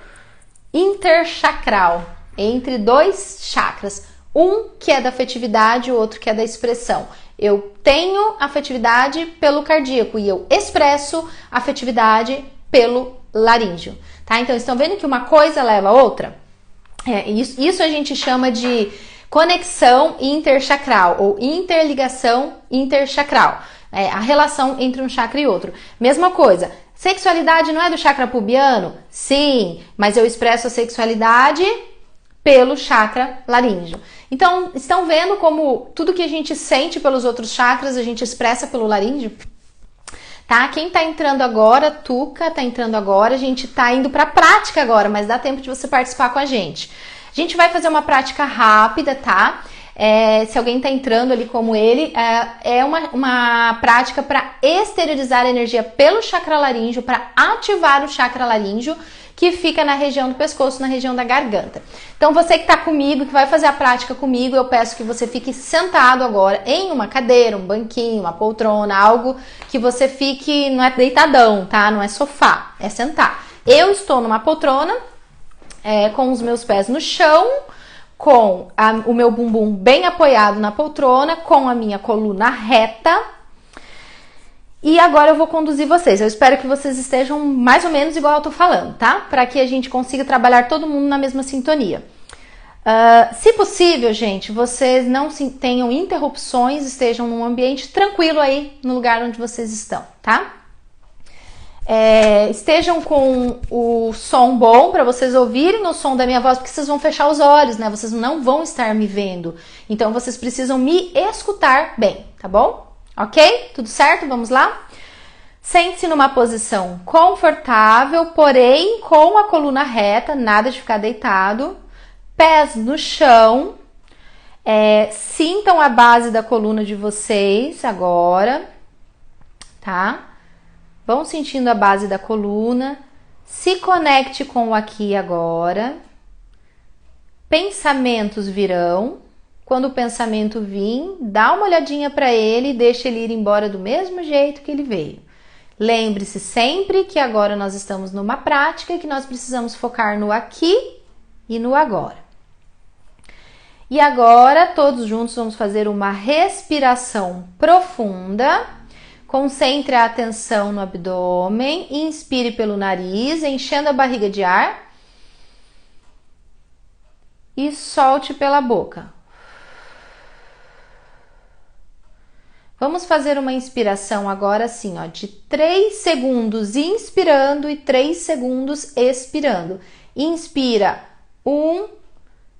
Speaker 1: interchakral entre dois chakras. Um que é da afetividade e o outro que é da expressão. Eu tenho afetividade pelo cardíaco e eu expresso afetividade pelo laríngeo, tá? Então, estão vendo que uma coisa leva a outra? Isso a gente chama de conexão interchacral ou interligação interchacral. A relação entre um chakra e outro. Mesma coisa, sexualidade não é do chakra pubiano? Sim, mas eu expresso a sexualidade pelo chakra laríngeo. Então, estão vendo como tudo que a gente sente pelos outros chakras a gente expressa pelo laríngeo? Tá? Quem tá entrando agora, Tuca, tá entrando agora, a gente tá indo pra prática agora, mas dá tempo de você participar com a gente. A gente vai fazer uma prática rápida, tá? Se alguém tá entrando ali como ele, é uma prática para exteriorizar a energia pelo chakra laríngeo, para ativar o chakra laríngeo, que fica na região do pescoço, na região da garganta. Então, você que tá comigo, que vai fazer a prática comigo, eu peço que você fique sentado agora em uma cadeira, um banquinho, uma poltrona, algo que você fique, não é deitadão, tá? Não é sofá, é sentar. Eu estou numa poltrona, com os meus pés no chão, com o meu bumbum bem apoiado na poltrona, com a minha coluna reta. E agora eu vou conduzir vocês. Eu espero que vocês estejam mais ou menos igual eu tô falando, tá? Para que a gente consiga trabalhar todo mundo na mesma sintonia. Se possível, gente, vocês não tenham interrupções, estejam num ambiente tranquilo aí no lugar onde vocês estão, tá? Estejam com o som bom para vocês ouvirem o som da minha voz, porque vocês vão fechar os olhos, né? Vocês não vão estar me vendo. Então, vocês precisam me escutar bem, tá bom? Ok? Tudo certo? Vamos lá? Sente-se numa posição confortável, porém com a coluna reta, nada de ficar deitado. Pés no chão. Sintam a base da coluna de vocês agora, tá? Vão sentindo a base da coluna. Se conecte com o aqui e agora. Pensamentos virão. Quando o pensamento vir, dá uma olhadinha para ele e deixa ele ir embora do mesmo jeito que ele veio. Lembre-se sempre que agora nós estamos numa prática e que nós precisamos focar no aqui e no agora. E agora, todos juntos, vamos fazer uma respiração profunda. Concentre a atenção no abdômen. Inspire pelo nariz, enchendo a barriga de ar. E solte pela boca. Vamos fazer uma inspiração agora assim, ó, de 3 segundos inspirando e 3 segundos expirando. Inspira, 1,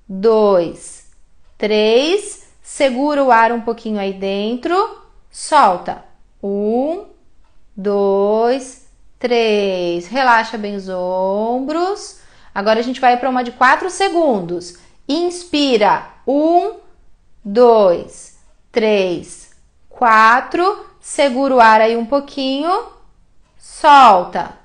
Speaker 1: 2, 3, segura o ar um pouquinho aí dentro, solta. 1, 2, 3, relaxa bem os ombros. Agora a gente vai para uma de 4 segundos. Inspira, 1, 2, 3, 4, segura o ar aí um pouquinho, solta.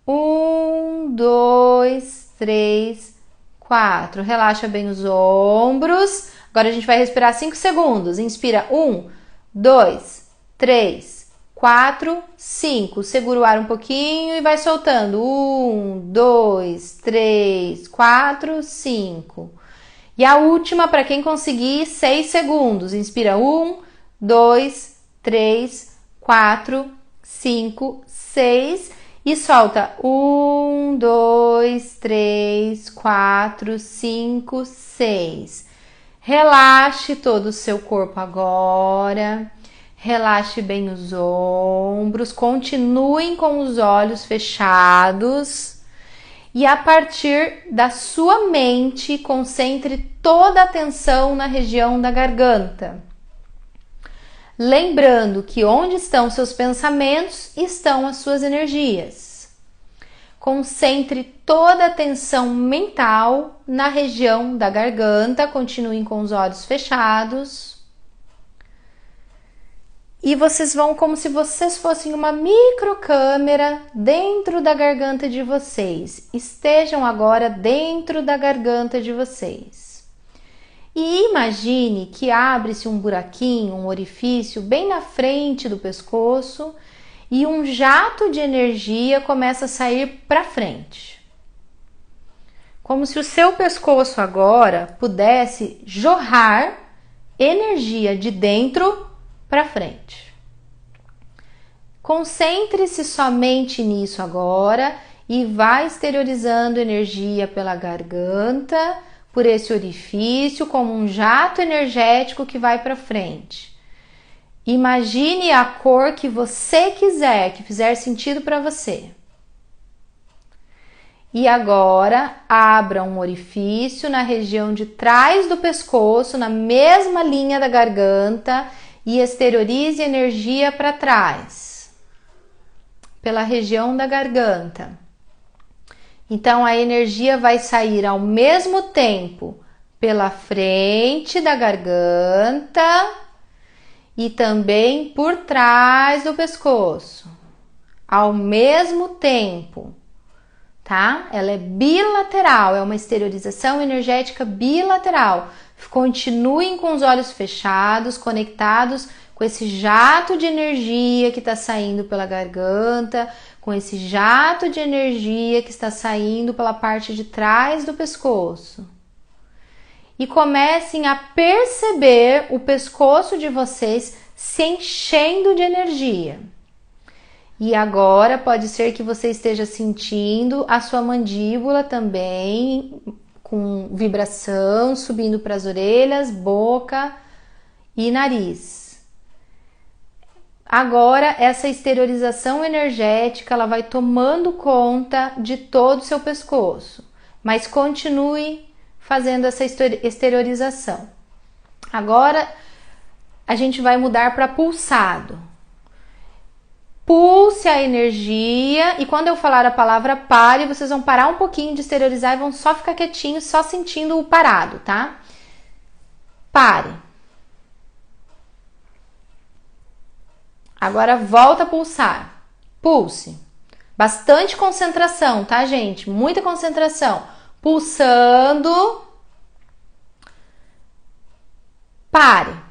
Speaker 1: 1, 2, 3, 4. Relaxa bem os ombros. Agora a gente vai respirar 5 segundos. Inspira, 1, 2, 3, 4, 5. Segura o ar um pouquinho e vai soltando. 1, 2, 3, 4, 5. E a última, para quem conseguir, 6 segundos. Inspira, 1, 2, 3, 4, 5, 6 e solta 1, 2, 3, 4, 5, 6. Relaxe todo o seu corpo agora, relaxe bem os ombros, continuem com os olhos fechados e a partir da sua mente concentre toda a atenção na região da garganta. Lembrando que onde estão seus pensamentos, estão as suas energias. Concentre toda a atenção mental na região da garganta, continuem com os olhos fechados. E vocês vão como se vocês fossem uma microcâmera dentro da garganta de vocês. Estejam agora dentro da garganta de vocês. E imagine que abre-se um buraquinho, um orifício bem na frente do pescoço e um jato de energia começa a sair para frente. Como se o seu pescoço agora pudesse jorrar energia de dentro para frente. Concentre-se somente nisso agora e vai exteriorizando energia pela garganta, por esse orifício, como um jato energético que vai para frente. Imagine a cor que você quiser, que fizer sentido para você. E agora, abra um orifício na região de trás do pescoço, na mesma linha da garganta, e exteriorize energia para trás, pela região da garganta. Então, a energia vai sair ao mesmo tempo pela frente da garganta e também por trás do pescoço, ao mesmo tempo, tá? Ela é bilateral, é uma exteriorização energética bilateral. Continuem com os olhos fechados, conectados com esse jato de energia que está saindo pela garganta, com esse jato de energia que está saindo pela parte de trás do pescoço. E comecem a perceber o pescoço de vocês se enchendo de energia. E agora pode ser que você esteja sentindo a sua mandíbula também com vibração, subindo para as orelhas, boca e nariz. Agora essa exteriorização energética ela vai tomando conta de todo o seu pescoço, mas continue fazendo essa exteriorização. Agora a gente vai mudar para pulsado. Pulse a energia e quando eu falar a palavra pare, vocês vão parar um pouquinho de exteriorizar e vão só ficar quietinhos, só sentindo o parado, tá? Pare. Agora volta a pulsar. Pulse. Bastante concentração, tá, gente? Muita concentração. Pulsando. Pare.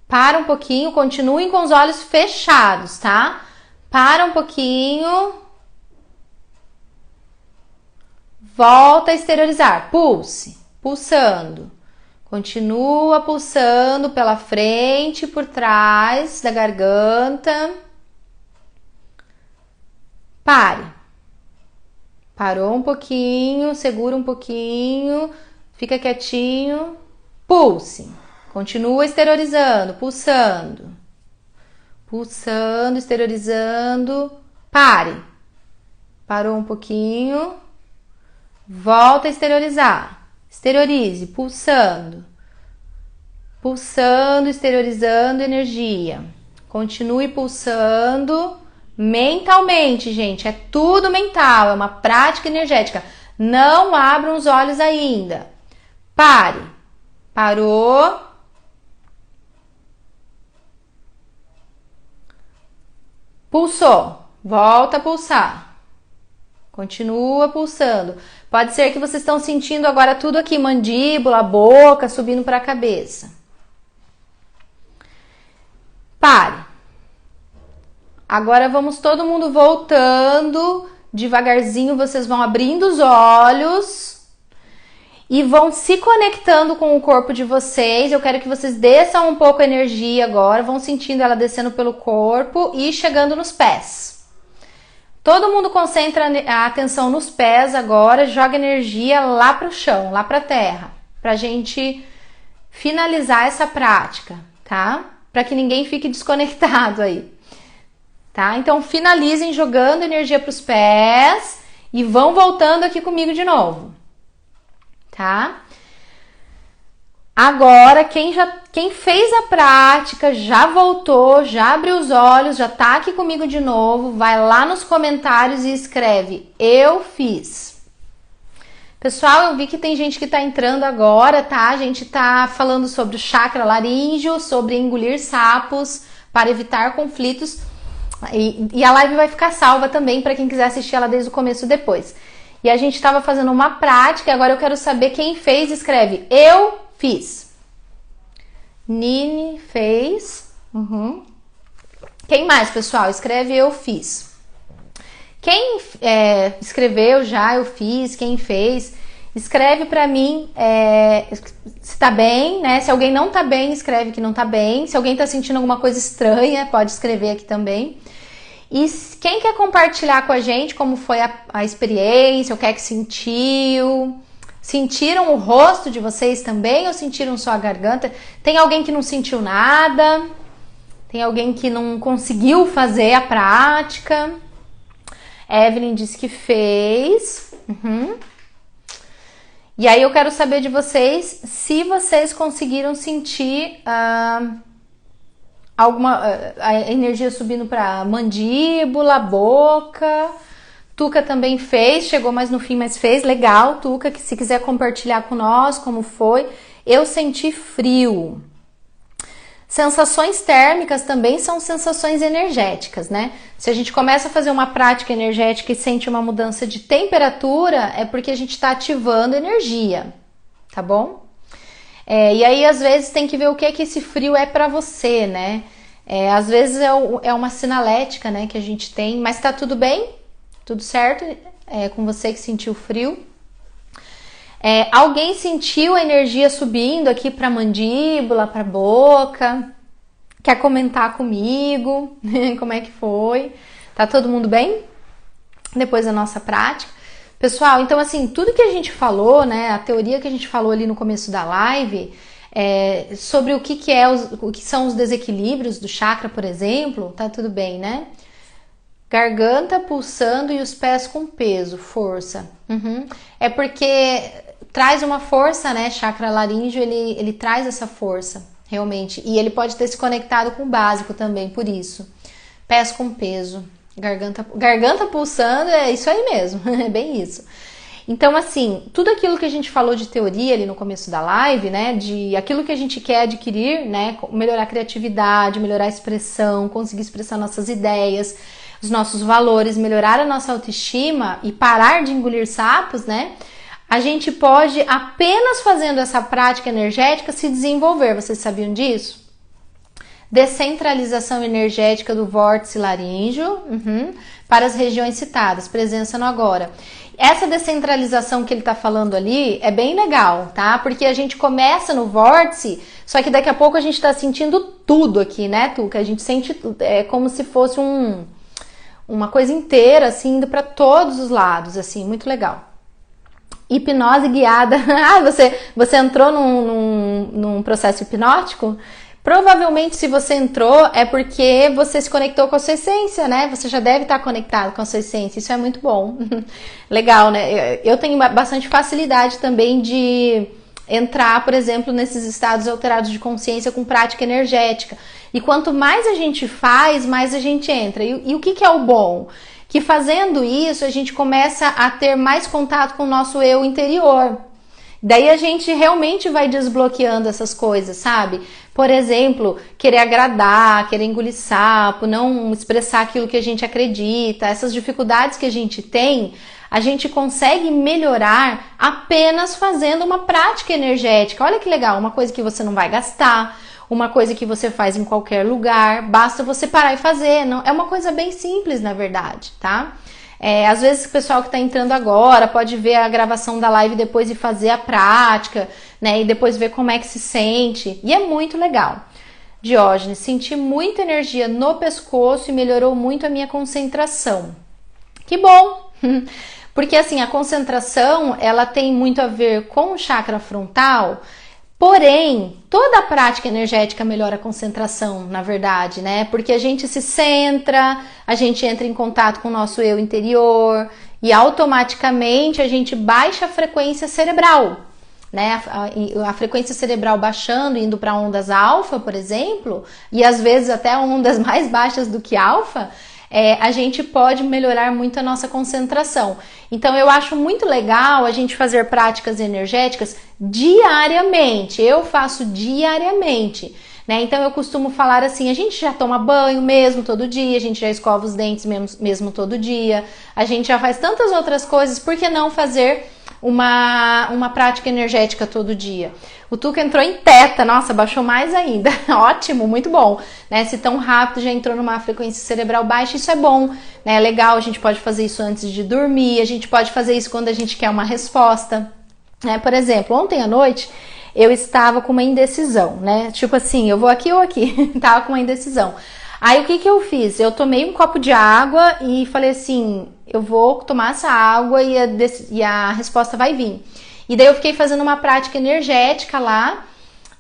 Speaker 1: Para um pouquinho, continuem com os olhos fechados, tá? Para um pouquinho. Volta a exteriorizar. Pulse. Pulsando. Continua pulsando pela frente e por trás da garganta. Pare. Parou um pouquinho, segura um pouquinho, fica quietinho. Pulse. Continua exteriorizando, pulsando. Pulsando, exteriorizando. Pare. Parou um pouquinho. Volta a exteriorizar. Exteriorize, pulsando. Pulsando, exteriorizando energia. Continue pulsando mentalmente, gente. É tudo mental, é uma prática energética. Não abram os olhos ainda. Pare. Parou. Pulsou, volta a pulsar, continua pulsando. Pode ser que vocês estão sentindo agora tudo aqui, mandíbula, boca, subindo para a cabeça. Pare. Agora vamos todo mundo voltando, devagarzinho vocês vão abrindo os olhos e vão se conectando com o corpo de vocês. Eu quero que vocês desçam um pouco a energia agora, vão sentindo ela descendo pelo corpo e chegando nos pés. Todo mundo concentra a atenção nos pés agora, joga energia lá para o chão, lá para a terra, para a gente finalizar essa prática, tá? Para que ninguém fique desconectado aí, tá? Então finalizem jogando energia para os pés e vão voltando aqui comigo de novo. Tá? Agora, quem fez a prática, já voltou, já abriu os olhos, já tá aqui comigo de novo, vai lá nos comentários e escreve, eu fiz. Pessoal, eu vi que tem gente que tá entrando agora, tá? A gente tá falando sobre o chakra laríngeo, sobre engolir sapos para evitar conflitos. E a live vai ficar salva também para quem quiser assistir ela desde o começo depois. E a gente estava fazendo uma prática e agora eu quero saber quem fez. Escreve, eu fiz. Nini fez. Quem mais, pessoal? Escreve, eu fiz. Quem escreveu já, eu fiz, quem fez. Escreve pra mim se tá bem, né? Se alguém não tá bem, escreve que não tá bem. Se alguém tá sentindo alguma coisa estranha, pode escrever aqui também. E quem quer compartilhar com a gente como foi a experiência, o que é que sentiu? Sentiram o rosto de vocês também ou sentiram só a garganta? Tem alguém que não sentiu nada? Tem alguém que não conseguiu fazer a prática? Evelyn disse que fez. E aí eu quero saber de vocês se vocês conseguiram sentir a energia subindo para mandíbula, boca. Tuca também fez, chegou mais no fim, mas fez. Legal, Tuca, que se quiser compartilhar com nós como foi. Eu senti frio. Sensações térmicas também são sensações energéticas, né? Se a gente começa a fazer uma prática energética e sente uma mudança de temperatura, é porque a gente está ativando energia, tá bom? E aí, às vezes, tem que ver o que esse frio é para você, né? Às vezes é uma sinalética, né, que a gente tem, mas tá tudo bem? Tudo certo? Com você que sentiu frio? Alguém sentiu a energia subindo aqui para mandíbula, para boca? Quer comentar comigo? Como é que foi? Tá todo mundo bem? Depois da nossa prática. Pessoal, então assim, tudo que a gente falou, né, a teoria que a gente falou ali no começo da live, sobre o que são os desequilíbrios do chakra, por exemplo, tá tudo bem, né? Garganta pulsando e os pés com peso, força. É porque traz uma força, né? Chakra laríngeo, ele traz essa força, realmente. E ele pode ter se conectado com o básico também, por isso. Pés com peso, garganta pulsando, é isso aí mesmo, é bem isso. Então, assim, tudo aquilo que a gente falou de teoria ali no começo da live, né? De aquilo que a gente quer adquirir, né? Melhorar a criatividade, melhorar a expressão, conseguir expressar nossas ideias, os nossos valores, melhorar a nossa autoestima e parar de engolir sapos, né? A gente pode, apenas fazendo essa prática energética, se desenvolver. Vocês sabiam disso? Descentralização energética do vórtice laríngeo para as regiões citadas, presença no agora. Essa descentralização que ele tá falando ali é bem legal, tá? Porque a gente começa no vórtice, só que daqui a pouco a gente tá sentindo tudo aqui, né, Tuca? A gente sente tudo, é como se fosse uma coisa inteira, assim, indo para todos os lados, assim, muito legal. Hipnose guiada. Você entrou num processo hipnótico? Provavelmente, se você entrou, é porque você se conectou com a sua essência, né? Você já deve estar conectado com a sua essência. Isso é muito bom. Legal, né? Eu tenho bastante facilidade também de entrar, por exemplo, nesses estados alterados de consciência com prática energética. E quanto mais a gente faz, mais a gente entra. E o que é o bom? Que fazendo isso, a gente começa a ter mais contato com o nosso eu interior. Daí a gente realmente vai desbloqueando essas coisas, sabe? Por exemplo, querer agradar, querer engolir sapo, não expressar aquilo que a gente acredita, essas dificuldades que a gente tem, a gente consegue melhorar apenas fazendo uma prática energética. Olha que legal, uma coisa que você não vai gastar, uma coisa que você faz em qualquer lugar, basta você parar e fazer. Não, é uma coisa bem simples, na verdade, tá? Às vezes o pessoal que está entrando agora pode ver a gravação da live depois e fazer a prática, né? E depois ver como é que se sente. E é muito legal. Diógenes, senti muita energia no pescoço e melhorou muito a minha concentração. Que bom! Porque assim, a concentração, ela tem muito a ver com o chakra frontal. Porém, toda a prática energética melhora a concentração, na verdade, né? Porque a gente se centra, a gente entra em contato com o nosso eu interior e automaticamente a gente baixa a frequência cerebral, né? A frequência cerebral baixando, indo para ondas alfa, por exemplo, e às vezes até ondas mais baixas do que alfa, a gente pode melhorar muito a nossa concentração. Então eu acho muito legal a gente fazer práticas energéticas diariamente. Eu faço diariamente, né? Então eu costumo falar assim, a gente já toma banho mesmo todo dia, a gente já escova os dentes mesmo todo dia, a gente já faz tantas outras coisas, por que não fazer uma prática energética todo dia? O Tuca entrou em teta, nossa, baixou mais ainda. Ótimo, muito bom, né? Se tão rápido já entrou numa frequência cerebral baixa, isso é bom, né? É legal, a gente pode fazer isso antes de dormir, a gente pode fazer isso quando a gente quer uma resposta, Por exemplo, ontem à noite eu estava com uma indecisão, né? Tipo assim, eu vou aqui ou aqui, tava com uma indecisão. Aí o que que eu fiz? Eu tomei um copo de água e falei assim, eu vou tomar essa água e a resposta vai vir. E daí eu fiquei fazendo uma prática energética lá,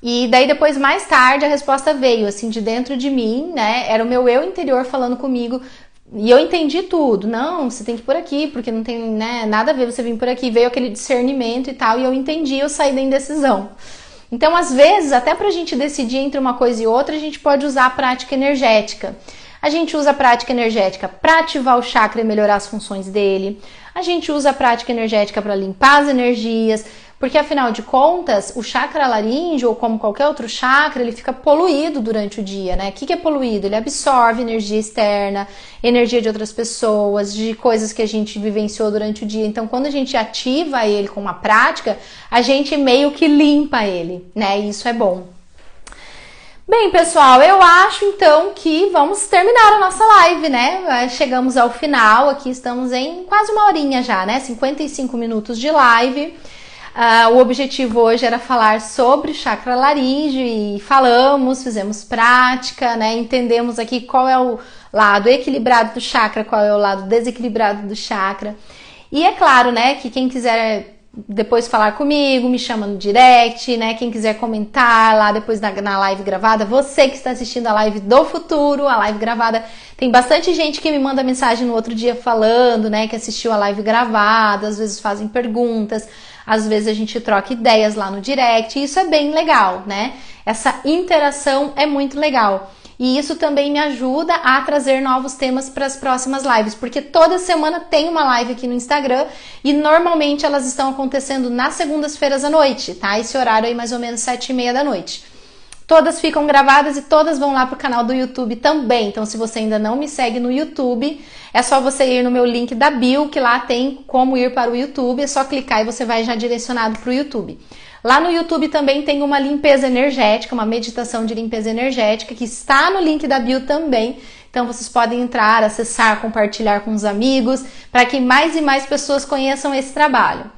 Speaker 1: e daí depois, mais tarde, a resposta veio, assim, de dentro de mim, né? Era o meu eu interior falando comigo, e eu entendi tudo. Não, você tem que ir por aqui, porque não tem, né, nada a ver você vir por aqui. Veio aquele discernimento e tal, e eu entendi, eu saí da indecisão. Então, às vezes, até pra gente decidir entre uma coisa e outra, a gente pode usar a prática energética. A gente usa a prática energética para ativar o chakra e melhorar as funções dele. A gente usa a prática energética para limpar as energias, porque afinal de contas, o chakra laríngeo, ou como qualquer outro chakra, ele fica poluído durante o dia, né? O que é poluído? Ele absorve energia externa, energia de outras pessoas, de coisas que a gente vivenciou durante o dia. Então, quando a gente ativa ele com uma prática, a gente meio que limpa ele, né? E isso é bom. Bem, pessoal, eu acho então que vamos terminar a nossa live, né? Chegamos ao final, aqui estamos em quase uma horinha já, né? 55 minutos de live. O objetivo hoje era falar sobre o chakra laríngeo e fizemos prática, né? Entendemos aqui qual é o lado equilibrado do chakra, qual é o lado desequilibrado do chakra. E é claro, né, que quem quiser depois falar comigo, me chama no direct, né? Quem quiser comentar lá depois na live gravada, você que está assistindo a live do futuro, a live gravada, tem bastante gente que me manda mensagem no outro dia falando, né, que assistiu a live gravada, às vezes fazem perguntas, às vezes a gente troca ideias lá no direct, e isso é bem legal, né? Essa interação é muito legal. E isso também me ajuda a trazer novos temas para as próximas lives, porque toda semana tem uma live aqui no Instagram e normalmente elas estão acontecendo nas segundas-feiras à noite, tá? Esse horário aí mais ou menos 7h30 da noite. Todas ficam gravadas e todas vão lá pro canal do YouTube também. Então, se você ainda não me segue no YouTube, é só você ir no meu link da bio, que lá tem como ir para o YouTube. É só clicar e você vai já direcionado pro YouTube. Lá no YouTube também tem uma limpeza energética, uma meditação de limpeza energética, que está no link da bio também. Então, vocês podem entrar, acessar, compartilhar com os amigos, para que mais e mais pessoas conheçam esse trabalho.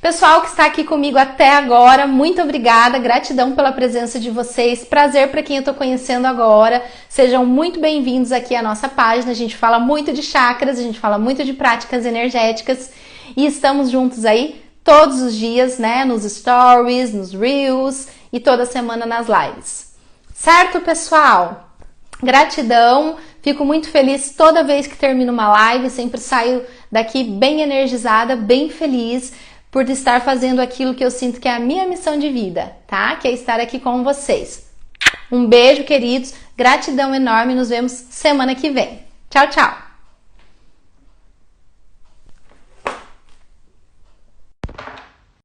Speaker 1: Pessoal que está aqui comigo até agora, muito obrigada, gratidão pela presença de vocês, prazer para quem eu estou conhecendo agora, sejam muito bem-vindos aqui à nossa página, a gente fala muito de chakras, a gente fala muito de práticas energéticas e estamos juntos aí todos os dias, né, nos stories, nos reels e toda semana nas lives. Certo, pessoal? Gratidão, fico muito feliz toda vez que termino uma live, sempre saio daqui bem energizada, bem feliz, por estar fazendo aquilo que eu sinto que é a minha missão de vida, tá? Que é estar aqui com vocês. Um beijo, queridos. Gratidão enorme. Nos vemos semana que vem. Tchau, tchau.